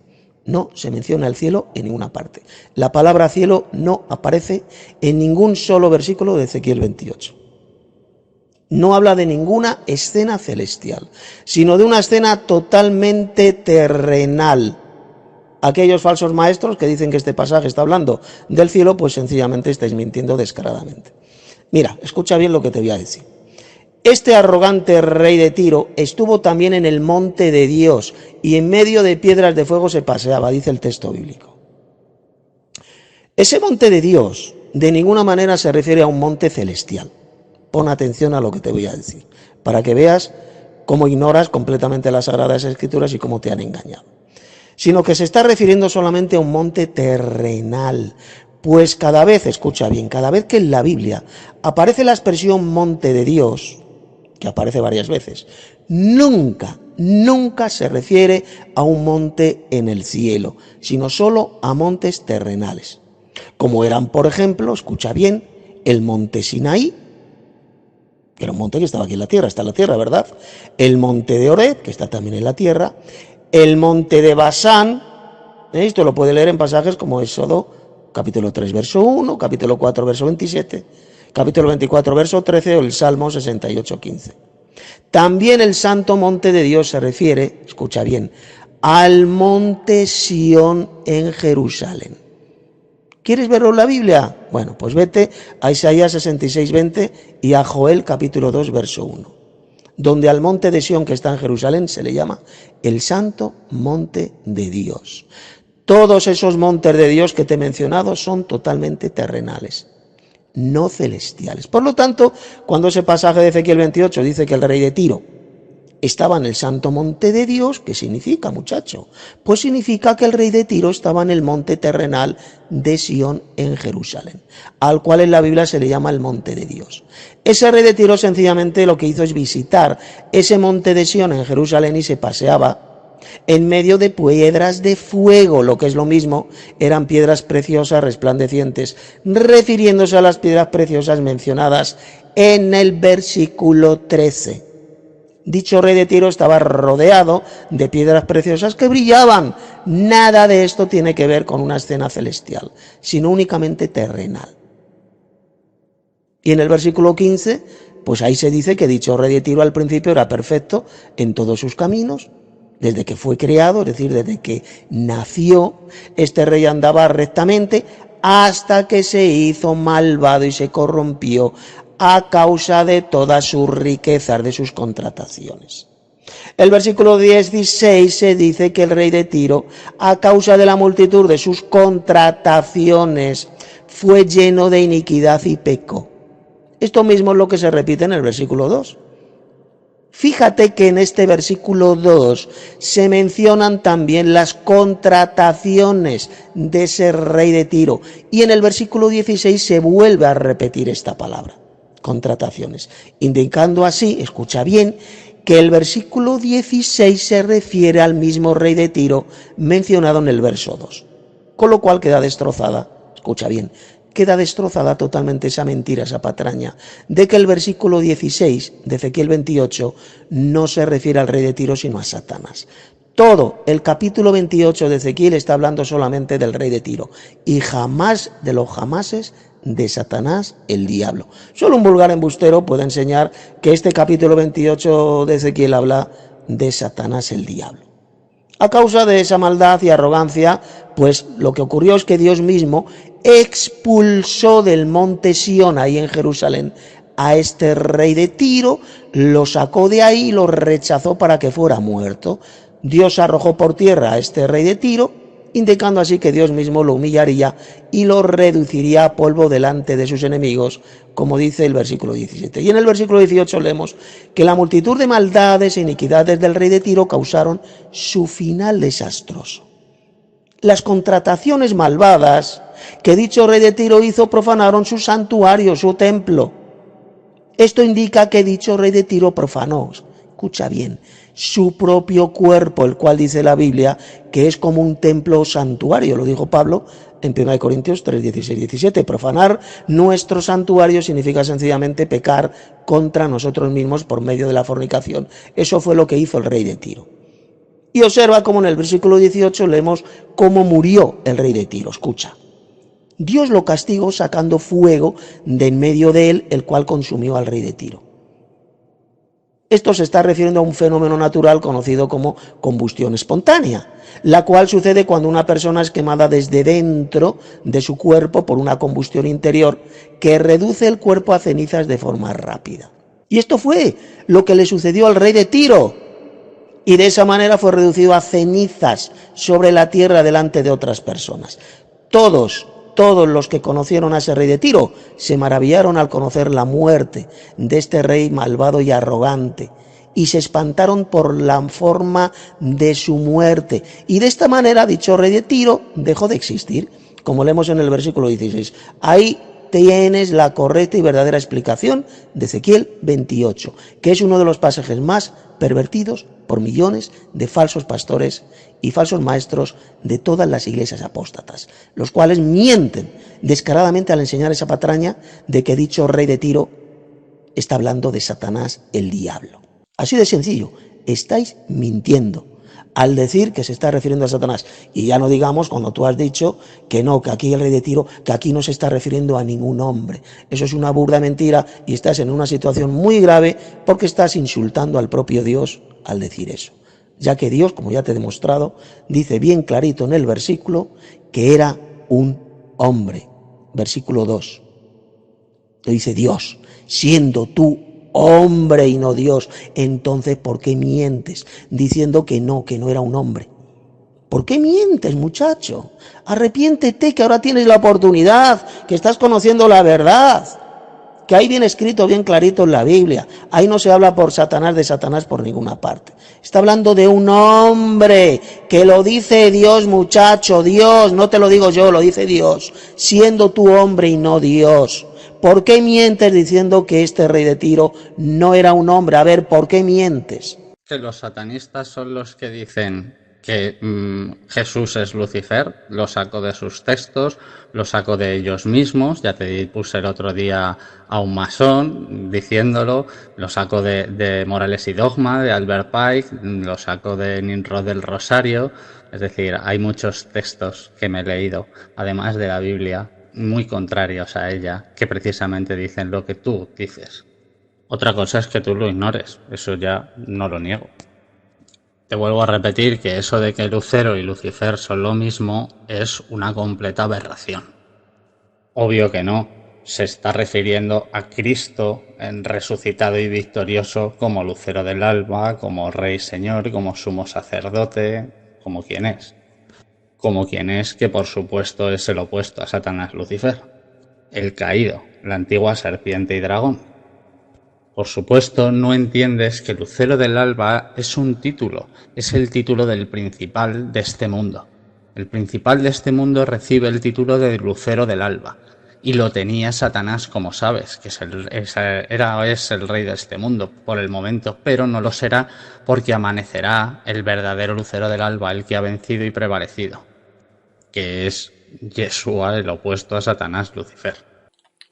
No se menciona el cielo en ninguna parte. La palabra cielo no aparece en ningún solo versículo de Ezequiel 28. No habla de ninguna escena celestial, sino de una escena totalmente terrenal. Aquellos falsos maestros que dicen que este pasaje está hablando del cielo, pues sencillamente estáis mintiendo descaradamente. Mira, escucha bien lo que te voy a decir. Este arrogante rey de Tiro estuvo también en el monte de Dios y en medio de piedras de fuego se paseaba, dice el texto bíblico. Ese monte de Dios de ninguna manera se refiere a un monte celestial. Pon atención a lo que te voy a decir, para que veas cómo ignoras completamente las Sagradas Escrituras y cómo te han engañado. Sino que se está refiriendo solamente a un monte terrenal. Pues cada vez, escucha bien, cada vez que en la Biblia aparece la expresión monte de Dios, que aparece varias veces, nunca se refiere a un monte en el cielo, sino solo a montes terrenales. Como eran, por ejemplo, escucha bien, el monte Sinaí, que era un monte que estaba aquí en la tierra, está en la tierra, ¿verdad? El monte de Horeb, que está también en la tierra, el monte de Basán, esto lo puede leer en pasajes como Éxodo, capítulo 3, verso 1, capítulo 4, verso 27, capítulo 24, verso 13, o el Salmo 68, 15. También el santo monte de Dios se refiere, escucha bien, al monte Sión en Jerusalén. ¿Quieres verlo en la Biblia? Bueno, pues vete a Isaías 66, 20 y a Joel capítulo 2, verso 1, donde al monte de Sión que está en Jerusalén se le llama el santo monte de Dios. Todos esos montes de Dios que te he mencionado son totalmente terrenales, no celestiales. Por lo tanto, cuando ese pasaje de Ezequiel 28 dice que el rey de Tiro estaba en el santo monte de Dios, ¿qué significa, muchacho? Pues significa que el rey de Tiro estaba en el monte terrenal de Sión en Jerusalén, al cual en la Biblia se le llama el monte de Dios. Ese rey de Tiro sencillamente lo que hizo es visitar ese monte de Sión en Jerusalén y se paseaba en medio de piedras de fuego, lo que es lo mismo, eran piedras preciosas resplandecientes, refiriéndose a las piedras preciosas mencionadas en el versículo 13. Dicho rey de Tiro estaba rodeado de piedras preciosas que brillaban. Nada de esto tiene que ver con una escena celestial, sino únicamente terrenal. Y en el versículo 15, pues ahí se dice que dicho rey de Tiro al principio era perfecto en todos sus caminos, desde que fue creado, es decir, desde que nació, este rey andaba rectamente hasta que se hizo malvado y se corrompió a causa de todas sus riquezas, de sus contrataciones. El versículo 16 se dice que el rey de Tiro, a causa de la multitud de sus contrataciones, fue lleno de iniquidad y pecó. Esto mismo es lo que se repite en el versículo 2. Fíjate que en este versículo 2 se mencionan también las contrataciones de ese rey de Tiro. Y en el versículo 16 se vuelve a repetir esta palabra, contrataciones, indicando así, escucha bien, que el versículo 16 se refiere al mismo rey de Tiro mencionado en el verso 2. Con lo cual queda destrozada, escucha bien, queda destrozada totalmente esa mentira, esa patraña, de que el versículo 16 de Ezequiel 28 no se refiere al rey de Tiro, sino a Satanás. Todo el capítulo 28 de Ezequiel está hablando solamente del rey de Tiro y jamás de los jamases de Satanás, el diablo. Solo un vulgar embustero puede enseñar que este capítulo 28 de Ezequiel habla de Satanás, el diablo. A causa de esa maldad y arrogancia, pues lo que ocurrió es que Dios mismo expulsó del monte Sión, ahí en Jerusalén, a este rey de Tiro, lo sacó de ahí y lo rechazó para que fuera muerto. Dios arrojó por tierra a este rey de Tiro, indicando así que Dios mismo lo humillaría y lo reduciría a polvo delante de sus enemigos, como dice el versículo 17. Y en el versículo 18 leemos que la multitud de maldades e iniquidades del rey de Tiro causaron su final desastroso. Las contrataciones malvadas que dicho rey de Tiro hizo profanaron su santuario, su templo. Esto indica que dicho rey de Tiro profanó, escucha bien, su propio cuerpo, el cual dice la Biblia que es como un templo o santuario, lo dijo Pablo en 1 Corintios 3, 16, 17. Profanar nuestro santuario significa sencillamente pecar contra nosotros mismos por medio de la fornicación. Eso fue lo que hizo el rey de Tiro. Y observa cómo en el versículo 18 leemos cómo murió el rey de Tiro. Escucha. Dios lo castigó sacando fuego de en medio de él, el cual consumió al rey de Tiro. Esto se está refiriendo a un fenómeno natural conocido como combustión espontánea, la cual sucede cuando una persona es quemada desde dentro de su cuerpo por una combustión interior que reduce el cuerpo a cenizas de forma rápida. Y esto fue lo que le sucedió al rey de Tiro, y de esa manera fue reducido a cenizas sobre la tierra delante de otras personas. Todos los que conocieron a ese rey de Tiro se maravillaron al conocer la muerte de este rey malvado y arrogante y se espantaron por la forma de su muerte. Y de esta manera dicho rey de Tiro dejó de existir, como leemos en el versículo 16. Ahí tienes la correcta y verdadera explicación de Ezequiel 28, que es uno de los pasajes más pervertidos por millones de falsos pastores y falsos maestros de todas las iglesias apóstatas, los cuales mienten descaradamente al enseñar esa patraña de que dicho rey de Tiro está hablando de Satanás, el diablo. Así de sencillo, estáis mintiendo al decir que se está refiriendo a Satanás. Y ya no digamos cuando tú has dicho que no, que aquí el rey de Tiro, que aquí no se está refiriendo a ningún hombre. Eso es una burda mentira y estás en una situación muy grave porque estás insultando al propio Dios al decir eso. Ya que Dios, como ya te he demostrado, dice bien clarito en el versículo que era un hombre. Versículo 2. Lo dice Dios, siendo tú hombre y no Dios, entonces ¿por qué mientes diciendo que no era un hombre? ¿Por qué mientes, muchacho? Arrepiéntete, que ahora tienes la oportunidad, que estás conociendo la verdad, que ahí viene escrito bien clarito en la Biblia. Ahí no se habla por Satanás de Satanás por ninguna parte. Está hablando de un hombre, que lo dice Dios, muchacho, Dios, no te lo digo yo, lo dice Dios, siendo tú hombre y no Dios. ¿Por qué mientes diciendo que este rey de Tiro no era un hombre? A ver, ¿por qué mientes? Que los satanistas son los que dicen que Jesús es Lucifer, lo saco de sus textos, lo saco de ellos mismos, ya te puse el otro día a un masón diciéndolo, lo saco de Morales y Dogma, de Albert Pike, lo saco de Nimrod del Rosario, es decir, hay muchos textos que me he leído, además de la Biblia, muy contrarios a ella, que precisamente dicen lo que tú dices. Otra cosa es que tú lo ignores, eso ya no lo niego. Te vuelvo a repetir que eso de que Lucero y Lucifer son lo mismo es una completa aberración. Obvio que no, se está refiriendo a Cristo en resucitado y victorioso como Lucero del alba, como Rey Señor, como sumo sacerdote, como quien es. Como quien es, que por supuesto es el opuesto a Satanás Lucifer, el caído, la antigua serpiente y dragón. Por supuesto, no entiendes que Lucero del alba es un título, es el título del principal de este mundo. El principal de este mundo recibe el título de Lucero del alba, y lo tenía Satanás, como sabes, que es el rey de este mundo por el momento, pero no lo será porque amanecerá el verdadero Lucero del alba, el que ha vencido y prevalecido, que es Yeshua, el opuesto a Satanás, Lucifer.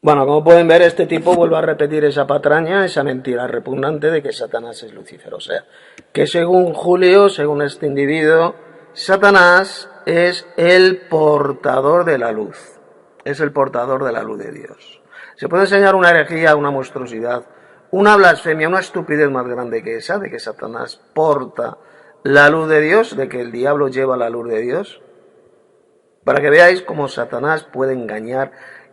Bueno, como pueden ver, este tipo vuelve a repetir esa patraña, esa mentira repugnante de que Satanás es Lucifer. O sea, que según Julio, según este individuo, Satanás es el portador de la luz. Es el portador de la luz de Dios. Se puede enseñar una herejía, una monstruosidad, una blasfemia, una estupidez más grande que esa, de que Satanás porta la luz de Dios, de que el diablo lleva la luz de Dios, para que veáis cómo Satanás puede engañar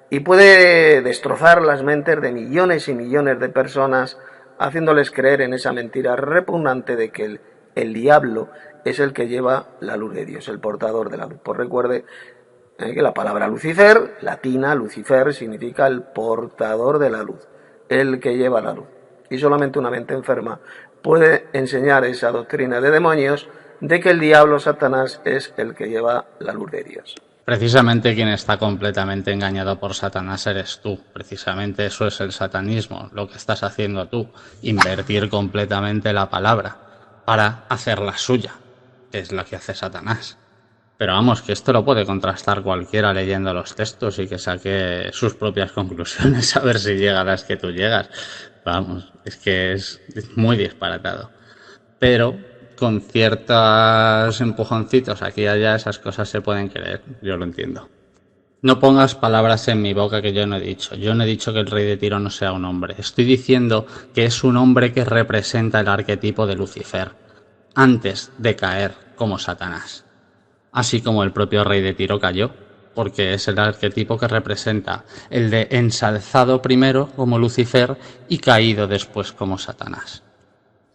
y puede destrozar las mentes de millones y millones de personas, haciéndoles creer en esa mentira repugnante de que el diablo es el que lleva la luz de Dios, el portador de la luz. Pues recuerde que la palabra Lucifer, latina, Lucifer, significa el portador de la luz, el que lleva la luz. Y solamente una mente enferma puede enseñar esa doctrina de demonios de que el diablo, Satanás, es el que lleva la luz de Dios. Precisamente quien está completamente engañado por Satanás eres tú. Precisamente eso es el satanismo, lo que estás haciendo tú, invertir completamente la palabra. para hacer la suya, que es lo que hace Satanás. Pero vamos, que esto lo puede contrastar cualquiera leyendo los textos y que saque sus propias conclusiones a ver si llega a las que tú llegas. Vamos, es que es muy disparatado. Pero con ciertos empujoncitos aquí y allá esas cosas se pueden creer, yo lo entiendo. No pongas palabras en mi boca que yo no he dicho. Yo no he dicho que el rey de Tiro no sea un hombre. Estoy diciendo que es un hombre que representa el arquetipo de Lucifer, antes de caer como Satanás. Así como el propio rey de Tiro cayó, porque es el arquetipo que representa el de ensalzado primero como Lucifer y caído después como Satanás,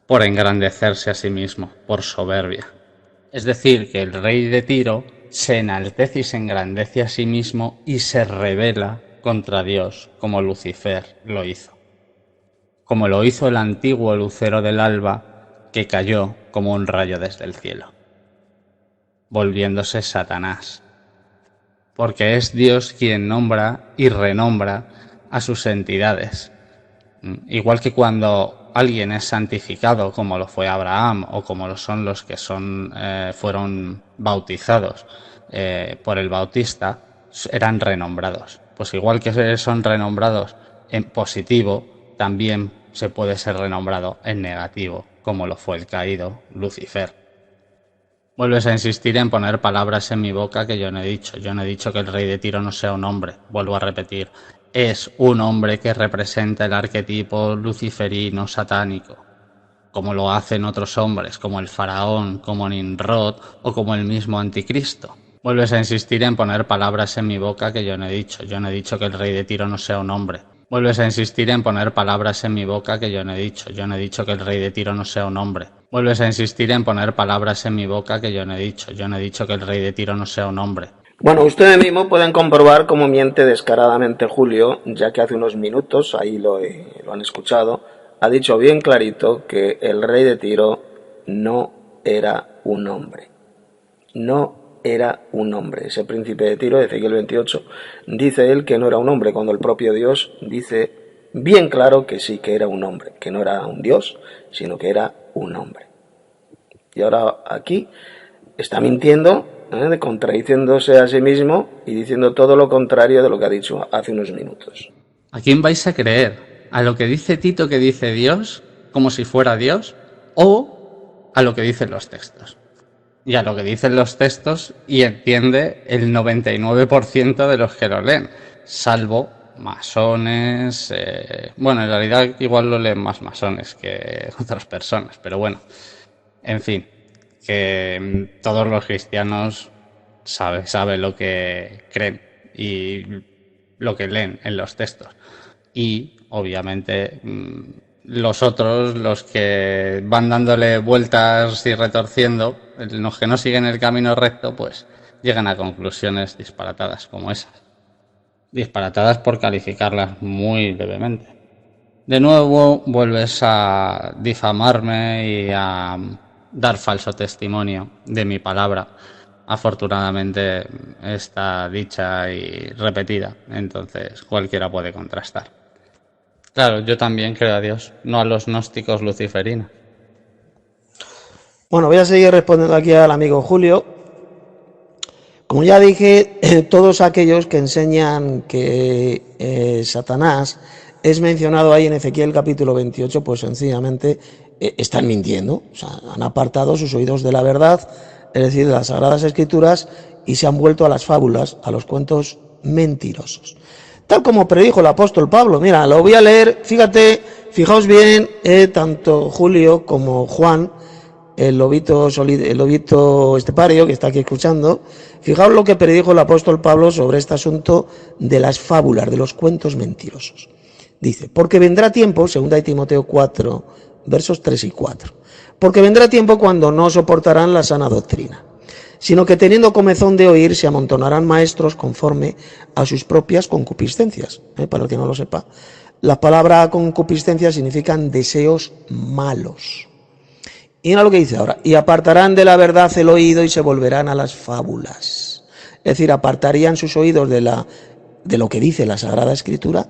por engrandecerse a sí mismo, por soberbia. Es decir, que el rey de Tiro se enaltece y se engrandece a sí mismo y se rebela contra Dios, como Lucifer lo hizo. Como lo hizo el antiguo lucero del alba, que cayó como un rayo desde el cielo, volviéndose Satanás. Porque es Dios quien nombra y renombra a sus entidades. Igual que cuando alguien es santificado, como lo fue Abraham, o como lo son los que fueron bautizados por el Bautista, eran renombrados. Pues igual que son renombrados en positivo, también se puede ser renombrado en negativo, como lo fue el caído Lucifer. Vuelves a insistir en poner palabras en mi boca que yo no he dicho. Yo no he dicho que el rey de Tiro no sea un hombre. Vuelvo a repetir. Es un hombre que representa el arquetipo luciferino satánico, como lo hacen otros hombres, como el faraón, como Nimrod o como el mismo anticristo. Vuelves a insistir en poner palabras en mi boca que yo no he dicho. Yo no he dicho que el rey de Tiro no sea un hombre. Vuelves a insistir en poner palabras en mi boca que yo no he dicho. Yo no he dicho que el rey de Tiro no sea un hombre. Vuelves a insistir en poner palabras en mi boca que yo no he dicho. Yo no he dicho que el rey de Tiro no sea un hombre. Bueno, ustedes mismos pueden comprobar cómo miente descaradamente Julio, ya que hace unos minutos, ahí lo han escuchado, ha dicho bien clarito que el rey de Tiro no era un hombre. No era un hombre. Ese príncipe de Tiro, de Ezequiel 28, dice él que no era un hombre, cuando el propio Dios dice bien claro que sí que era un hombre, que no era un Dios, sino que era un hombre. Y ahora aquí está mintiendo, contradiciéndose a sí mismo y diciendo todo lo contrario de lo que ha dicho hace unos minutos. ¿A quién vais a creer? ¿A lo que dice Tito que dice Dios, como si fuera Dios? ¿O a lo que dicen los textos? Y a lo que dicen los textos y entiende el 99% de los que lo leen, salvo masones. Bueno, en realidad igual lo leen más masones que otras personas, pero bueno, en fin, que todos los cristianos saben lo que creen y lo que leen en los textos. Y obviamente los otros, los que van dándole vueltas y retorciendo, los que no siguen el camino recto, pues llegan a conclusiones disparatadas como esas. Disparatadas por calificarlas muy levemente. De nuevo vuelves a difamarme y a dar falso testimonio de mi palabra. Afortunadamente está dicha y repetida, entonces cualquiera puede contrastar. Claro, yo también creo a Dios, no a los gnósticos luciferinos. Bueno, voy a seguir respondiendo aquí al amigo Julio. Como ya dije, todos aquellos que enseñan que Satanás es mencionado ahí en Ezequiel capítulo 28, pues sencillamente están mintiendo. O sea, han apartado sus oídos de la verdad, es decir, de las Sagradas Escrituras, y se han vuelto a las fábulas, a los cuentos mentirosos. Tal como predijo el apóstol Pablo. Mira, lo voy a leer, fijaos bien, tanto Julio como Juan, el lobito estepario que está aquí escuchando, fijaos lo que predijo el apóstol Pablo sobre este asunto de las fábulas, de los cuentos mentirosos. Dice, porque vendrá tiempo, 2 Timoteo 4, versos 3 y 4, porque vendrá tiempo cuando no soportarán la sana doctrina, sino que teniendo comezón de oír se amontonarán maestros conforme a sus propias concupiscencias. Para el que no lo sepa, la palabra concupiscencia significan deseos malos. Y mira lo que dice ahora, y apartarán de la verdad el oído y se volverán a las fábulas. Es decir, apartarían sus oídos de lo que dice la Sagrada Escritura,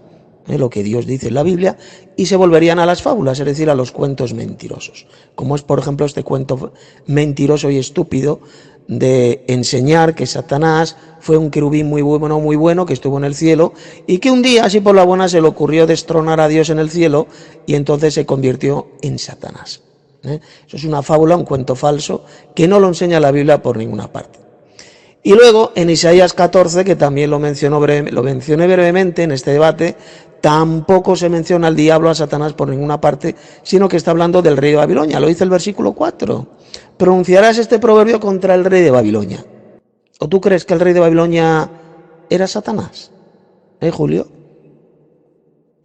lo que Dios dice en la Biblia, y se volverían a las fábulas, es decir, a los cuentos mentirosos, como es, por ejemplo, este cuento mentiroso y estúpido de enseñar que Satanás fue un querubín muy bueno, que estuvo en el cielo, y que un día, así por la buena, se le ocurrió destronar a Dios en el cielo, y entonces se convirtió en Satanás. Eso es una fábula, un cuento falso, que no lo enseña la Biblia por ninguna parte. Y luego, en Isaías 14, que también lo mencioné brevemente en este debate, tampoco se menciona al diablo, a Satanás, por ninguna parte, sino que está hablando del rey de Babilonia. Lo dice el versículo 4. Pronunciarás este proverbio contra el rey de Babilonia. ¿O tú crees que el rey de Babilonia era Satanás? Julio?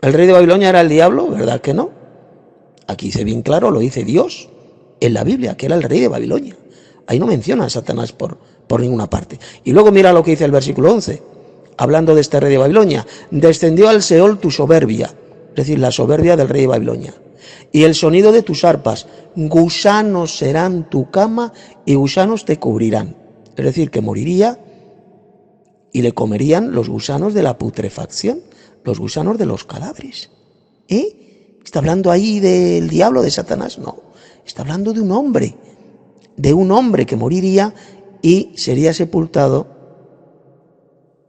¿El rey de Babilonia era el diablo? ¿Verdad que no? Aquí dice bien claro, lo dice Dios en la Biblia, que era el rey de Babilonia. Ahí no menciona a Satanás por ninguna parte. Y luego mira lo que dice el versículo 11, hablando de este rey de Babilonia. Descendió al Seol tu soberbia, es decir, la soberbia del rey de Babilonia, y el sonido de tus arpas. Gusanos serán tu cama y gusanos te cubrirán. Es decir, que moriría y le comerían los gusanos de la putrefacción, los gusanos de los cadáveres. ¿Está hablando ahí del diablo, de Satanás? No, está hablando de un hombre que moriría y sería sepultado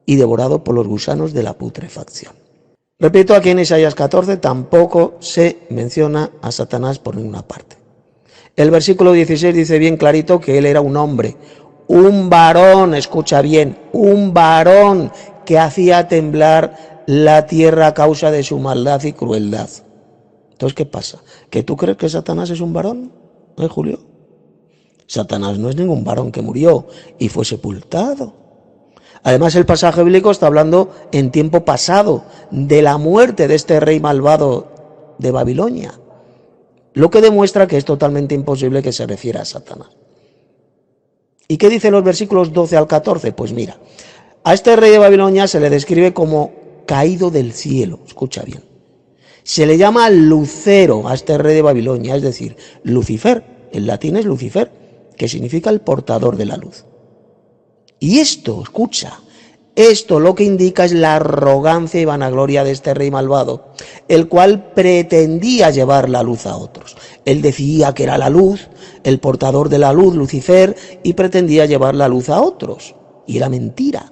y devorado por los gusanos de la putrefacción. Repito, aquí en Isaías 14 tampoco se menciona a Satanás por ninguna parte. El versículo 16 dice bien clarito que él era un hombre, un varón, escucha bien, un varón que hacía temblar la tierra a causa de su maldad y crueldad. Entonces, ¿qué pasa? ¿Que tú crees que Satanás es un varón, Julio? Satanás no es ningún varón que murió y fue sepultado. Además, el pasaje bíblico está hablando en tiempo pasado de la muerte de este rey malvado de Babilonia, lo que demuestra que es totalmente imposible que se refiera a Satanás. ¿Y qué dicen los versículos 12 al 14? Pues mira, a este rey de Babilonia se le describe como caído del cielo, escucha bien. Se le llama Lucero a este rey de Babilonia, es decir, Lucifer, en latín es Lucifer, que significa el portador de la luz. Y esto, escucha, esto lo que indica es la arrogancia y vanagloria de este rey malvado, el cual pretendía llevar la luz a otros. Él decía que era la luz, el portador de la luz, Lucifer, y pretendía llevar la luz a otros. Y era mentira.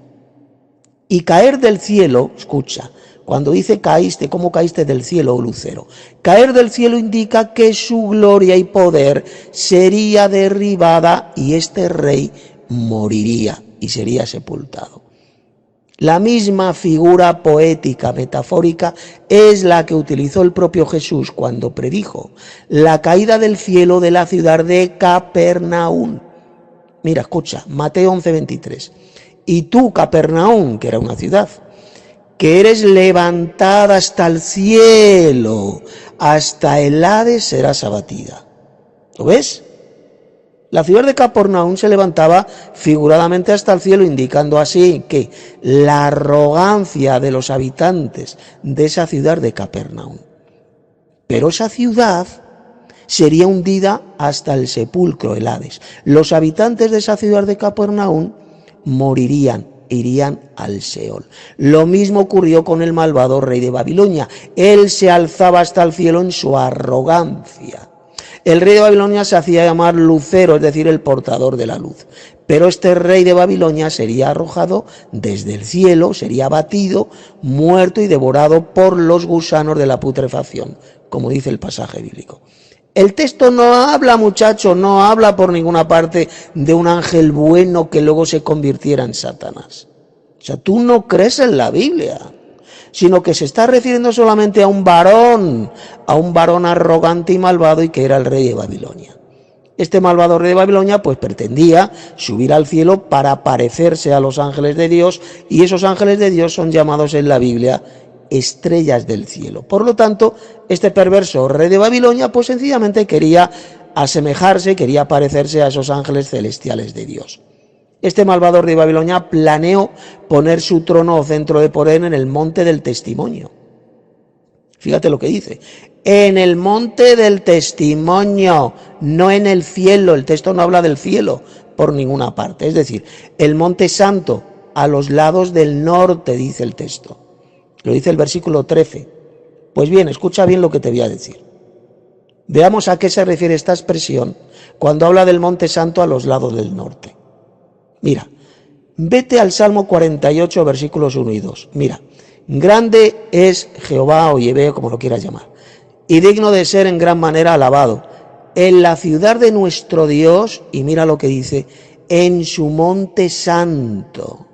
Y caer del cielo, escucha, cuando dice caíste, ¿cómo caíste del cielo, Lucero? Caer del cielo indica que su gloria y poder sería derribada y este rey moriría y sería sepultado. La misma figura poética, metafórica, es la que utilizó el propio Jesús cuando predijo la caída del cielo de la ciudad de Capernaum. Mira, escucha, Mateo 11:23. Y tú, Capernaum, que era una ciudad, que eres levantada hasta el cielo, hasta el Hades serás abatida. ¿Lo ves? La ciudad de Capernaum se levantaba figuradamente hasta el cielo, indicando así que la arrogancia de los habitantes de esa ciudad de Capernaum. Pero esa ciudad sería hundida hasta el sepulcro, el Hades. Los habitantes de esa ciudad de Capernaum morirían, irían al Seol. Lo mismo ocurrió con el malvado rey de Babilonia. Él se alzaba hasta el cielo en su arrogancia. El rey de Babilonia se hacía llamar Lucero, es decir, el portador de la luz. Pero este rey de Babilonia sería arrojado desde el cielo, sería abatido, muerto y devorado por los gusanos de la putrefacción, como dice el pasaje bíblico. El texto no habla, muchacho, no habla por ninguna parte de un ángel bueno que luego se convirtiera en Satanás. O sea, tú no crees en la Biblia, sino que se está refiriendo solamente a un varón arrogante y malvado y que era el rey de Babilonia. Este malvado rey de Babilonia pues pretendía subir al cielo para parecerse a los ángeles de Dios, y esos ángeles de Dios son llamados en la Biblia estrellas del cielo. Por lo tanto, este perverso rey de Babilonia pues sencillamente quería asemejarse, quería parecerse a esos ángeles celestiales de Dios. Este malvado rey de Babilonia planeó poner su trono o centro de poder en el monte del testimonio. Fíjate lo que dice. En el monte del testimonio, no en el cielo. El texto no habla del cielo por ninguna parte. Es decir, el monte santo a los lados del norte, dice el texto. Lo dice el versículo 13. Pues bien, escucha bien lo que te voy a decir. Veamos a qué se refiere esta expresión cuando habla del Monte Santo a los lados del norte. Mira, vete al Salmo 48, versículos 1 y 2. Mira, grande es Jehová o Yahvé, como lo quieras llamar, y digno de ser en gran manera alabado. En la ciudad de nuestro Dios, y mira lo que dice, en su monte santo,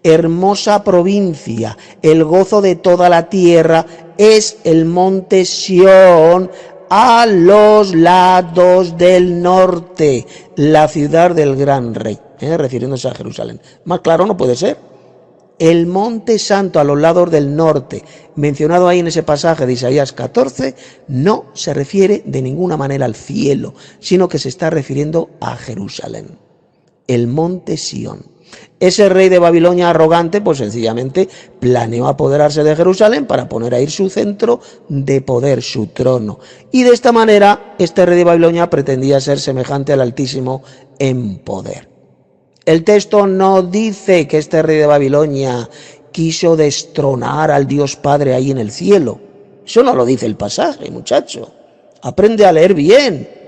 hermosa provincia, el gozo de toda la tierra, es el monte Sión, a los lados del norte, la ciudad del gran rey, refiriéndose a Jerusalén. Más claro no puede ser. El monte santo a los lados del norte, mencionado ahí en ese pasaje de Isaías 14, no se refiere de ninguna manera al cielo, sino que se está refiriendo a Jerusalén, el monte Sión. Ese rey de Babilonia arrogante, pues sencillamente planeó apoderarse de Jerusalén para poner ahí su centro de poder, su trono. Y de esta manera, este rey de Babilonia pretendía ser semejante al Altísimo en poder. El texto no dice que este rey de Babilonia quiso destronar al Dios Padre ahí en el cielo. Eso no lo dice el pasaje, muchacho. Aprende a leer bien.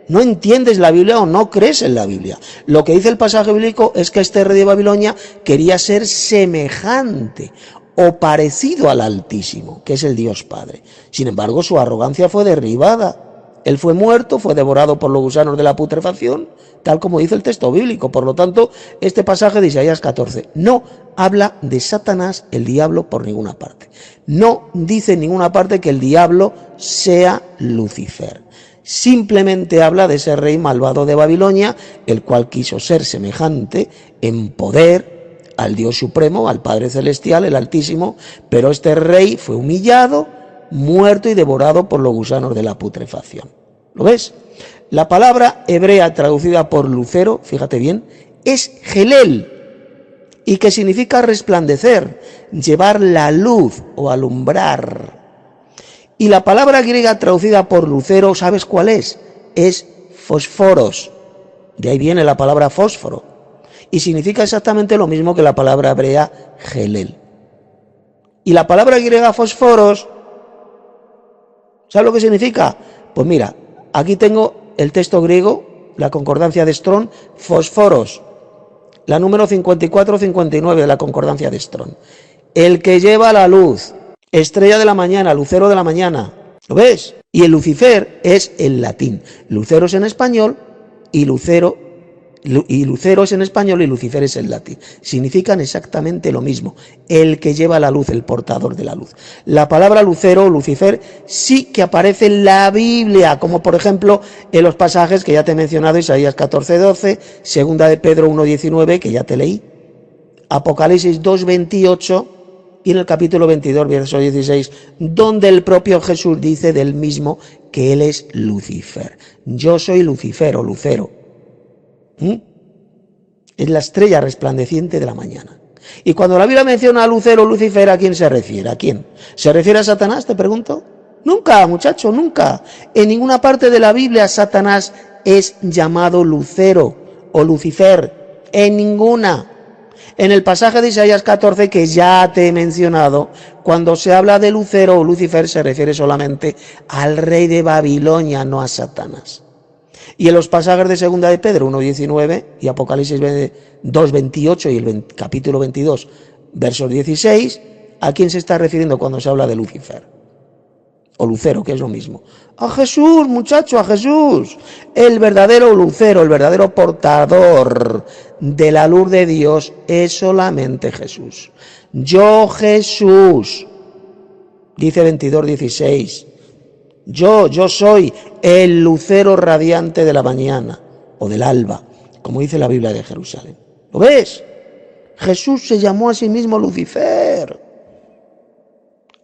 ¿No entiendes la Biblia o no crees en la Biblia? Lo que dice el pasaje bíblico es que este rey de Babilonia quería ser semejante o parecido al Altísimo, que es el Dios Padre. Sin embargo, su arrogancia fue derribada. Él fue muerto, fue devorado por los gusanos de la putrefacción, tal como dice el texto bíblico. Por lo tanto, este pasaje de Isaías 14 no habla de Satanás, el diablo, por ninguna parte. No dice en ninguna parte que el diablo sea Lucifer. Simplemente habla de ese rey malvado de Babilonia, el cual quiso ser semejante en poder al Dios Supremo, al Padre Celestial, el Altísimo, pero este rey fue humillado, muerto y devorado por los gusanos de la putrefacción. ¿Lo ves? La palabra hebrea traducida por lucero, fíjate bien, es gelel, y que significa resplandecer, llevar la luz o alumbrar. Y la palabra griega traducida por lucero, ¿sabes cuál es? Es fosforos. De ahí viene la palabra fósforo. Y significa exactamente lo mismo que la palabra hebrea gelel. Y la palabra griega fosforos, ¿sabes lo que significa? Pues mira, aquí tengo el texto griego, la concordancia de Strong, fosforos, la número 54-59 de la concordancia de Strong. El que lleva la luz. Estrella de la mañana, lucero de la mañana. ¿Lo ves? Y el Lucifer es el latín. Lucero es en español y lucero es en español y Lucifer es en latín. Significan exactamente lo mismo. El que lleva la luz, el portador de la luz. La palabra lucero o Lucifer sí que aparece en la Biblia, como por ejemplo en los pasajes que ya te he mencionado, Isaías 14:12, segunda de Pedro 1:19, que ya te leí, Apocalipsis 2:28, y en el capítulo 22, verso 16, donde el propio Jesús dice del mismo que él es Lucifer. Yo soy Lucifer o Lucero. Es la estrella resplandeciente de la mañana. Y cuando la Biblia menciona a Lucero o Lucifer, ¿a quién se refiere? ¿A quién? ¿Se refiere a Satanás, te pregunto? Nunca, muchacho, nunca. En ninguna parte de la Biblia Satanás es llamado Lucero o Lucifer. En ninguna. En el pasaje de Isaías 14 que ya te he mencionado, cuando se habla de Lucero o Lucifer se refiere solamente al rey de Babilonia, no a Satanás. Y en los pasajes de segunda de Pedro 1:19 y Apocalipsis 2:28 y el capítulo 22, versos 16, ¿a quién se está refiriendo cuando se habla de Lucifer? O Lucero, que es lo mismo. A Jesús, muchacho, a Jesús. El verdadero Lucero, el verdadero portador de la luz de Dios es solamente Jesús. Yo, Jesús, dice 22:16. Yo soy el lucero radiante de la mañana o del alba, como dice la Biblia de Jerusalén. ¿Lo ves? Jesús se llamó a sí mismo Lucifer.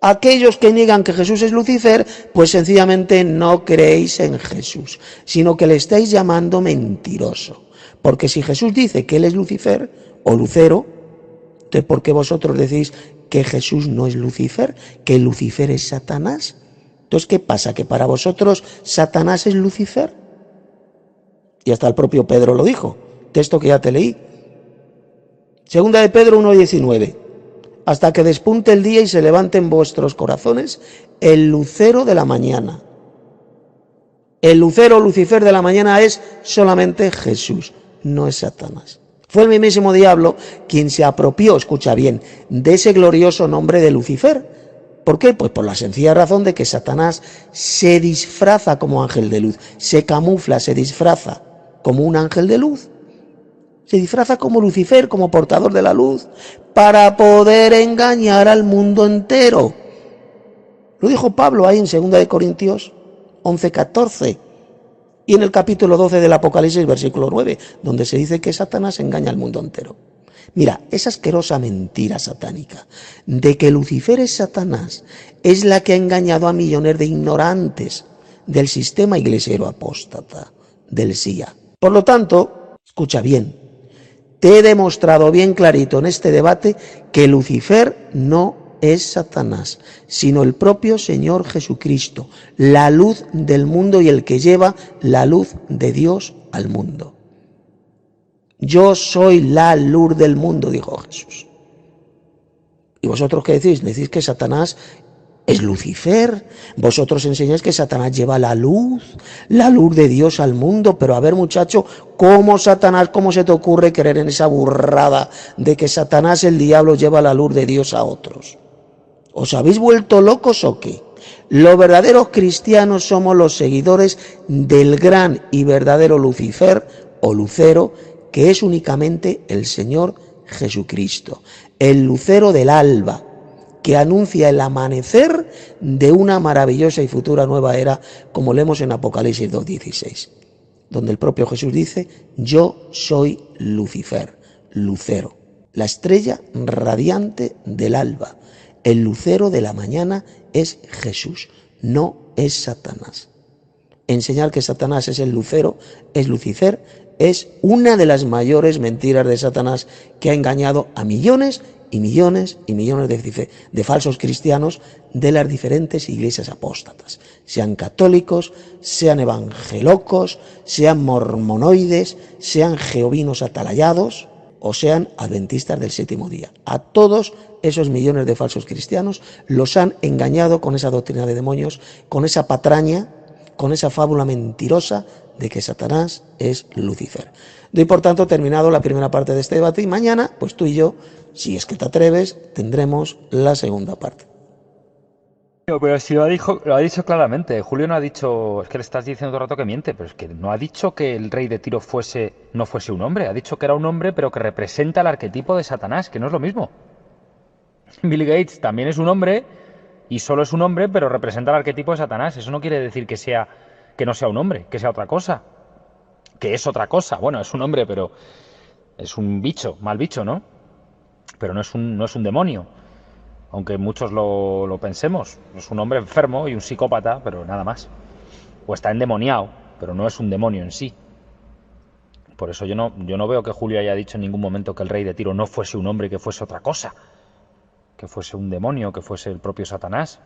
Aquellos que niegan que Jesús es Lucifer, pues sencillamente no creéis en Jesús, sino que le estáis llamando mentiroso. Porque si Jesús dice que él es Lucifer o Lucero, entonces ¿por qué vosotros decís que Jesús no es Lucifer, que Lucifer es Satanás? Entonces, ¿qué pasa? ¿Que para vosotros Satanás es Lucifer? Y hasta el propio Pedro lo dijo, texto que ya te leí. Segunda de Pedro 1:19. hasta que despunte el día y se levante en vuestros corazones el lucero de la mañana. El lucero, Lucifer de la mañana es solamente Jesús, no es Satanás. Fue el mismísimo diablo quien se apropió, escucha bien, de ese glorioso nombre de Lucifer. ¿Por qué? Pues por la sencilla razón de que Satanás se disfraza como ángel de luz, se camufla, se disfraza como un ángel de luz. Se disfraza como Lucifer, como portador de la luz, para poder engañar al mundo entero. Lo dijo Pablo ahí en 2 Corintios 11:14 y en el capítulo 12 del Apocalipsis, versículo 9, donde se dice que Satanás engaña al mundo entero. Mira, esa asquerosa mentira satánica de que Lucifer es Satanás es la que ha engañado a millones de ignorantes del sistema iglesiero apóstata, del SIA. Por lo tanto, escucha bien, te he demostrado bien clarito en este debate que Lucifer no es Satanás, sino el propio Señor Jesucristo, la luz del mundo y el que lleva la luz de Dios al mundo. Yo soy la luz del mundo, dijo Jesús. ¿Y vosotros qué decís? ¿Decís que Satanás es Lucifer? Vosotros enseñáis que Satanás lleva la luz de Dios al mundo, pero a ver, muchacho, ¿cómo Satanás, cómo se te ocurre creer en esa burrada de que Satanás, el diablo, lleva la luz de Dios a otros? ¿Os habéis vuelto locos o qué? Los verdaderos cristianos somos los seguidores del gran y verdadero Lucifer o Lucero, que es únicamente el Señor Jesucristo, el lucero del alba, que anuncia el amanecer de una maravillosa y futura nueva era, como leemos en Apocalipsis 2:16, donde el propio Jesús dice: yo soy Lucifer, lucero, la estrella radiante del alba. El lucero de la mañana es Jesús, no es Satanás. Enseñar que Satanás es el lucero, es Lucifer, es una de las mayores mentiras de Satanás, que ha engañado a millones y millones y millones de falsos cristianos de las diferentes iglesias apóstatas, sean católicos, sean evangelocos, sean mormonoides, sean jehovinos atalayados o sean adventistas del séptimo día. A todos esos millones de falsos cristianos los han engañado con esa doctrina de demonios, con esa patraña, con esa fábula mentirosa de que Satanás es Lucifer. Doy por tanto terminado la primera parte de este debate y mañana, pues tú y yo, si es que te atreves, tendremos la segunda parte. Pero si lo ha dicho claramente. Julio no ha dicho, es que le estás diciendo todo el rato que miente, pero es que no ha dicho que el rey de Tiro no fuese un hombre. Ha dicho que era un hombre, pero que representa el arquetipo de Satanás, que no es lo mismo. Bill Gates también es un hombre y solo es un hombre, pero representa el arquetipo de Satanás. Eso no quiere decir que no sea un hombre, que sea otra cosa. Que es otra cosa. Bueno, es un hombre, pero es un bicho, mal bicho, ¿no? Pero no es un demonio. Aunque muchos lo pensemos. Es un hombre enfermo y un psicópata, pero nada más. O está endemoniado, pero no es un demonio en sí. Por eso yo no veo que Julio haya dicho en ningún momento que el rey de Tiro no fuese un hombre, que fuese otra cosa. Que fuese un demonio, que fuese el propio Satanás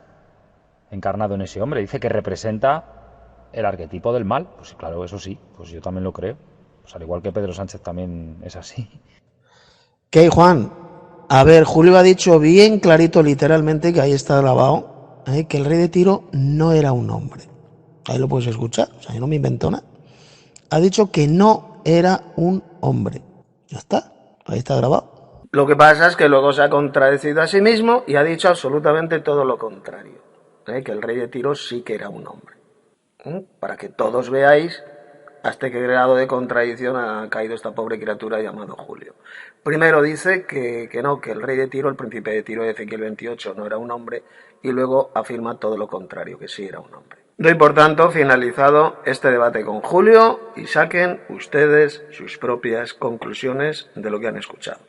encarnado en ese hombre. Dice que representa el arquetipo del mal. Pues claro, eso sí, pues yo también lo creo. Pues al igual que Pedro Sánchez también es así. ¿Qué, Juan? A ver, Julio ha dicho bien clarito, literalmente, que ahí está grabado, que el rey de Tiro no era un hombre. Ahí lo puedes escuchar, o sea, yo no me invento nada. Ha dicho que no era un hombre. Ya está, ahí está grabado. Lo que pasa es que luego se ha contradecido a sí mismo y ha dicho absolutamente todo lo contrario. Que el rey de Tiro sí que era un hombre. Para que todos veáis hasta qué grado de contradicción ha caído esta pobre criatura llamado Julio. Primero dice que el rey de Tiro, el príncipe de Tiro de Ezequiel 28, no era un hombre, y luego afirma todo lo contrario, que sí era un hombre. Doy por tanto finalizado este debate con Julio y saquen ustedes sus propias conclusiones de lo que han escuchado.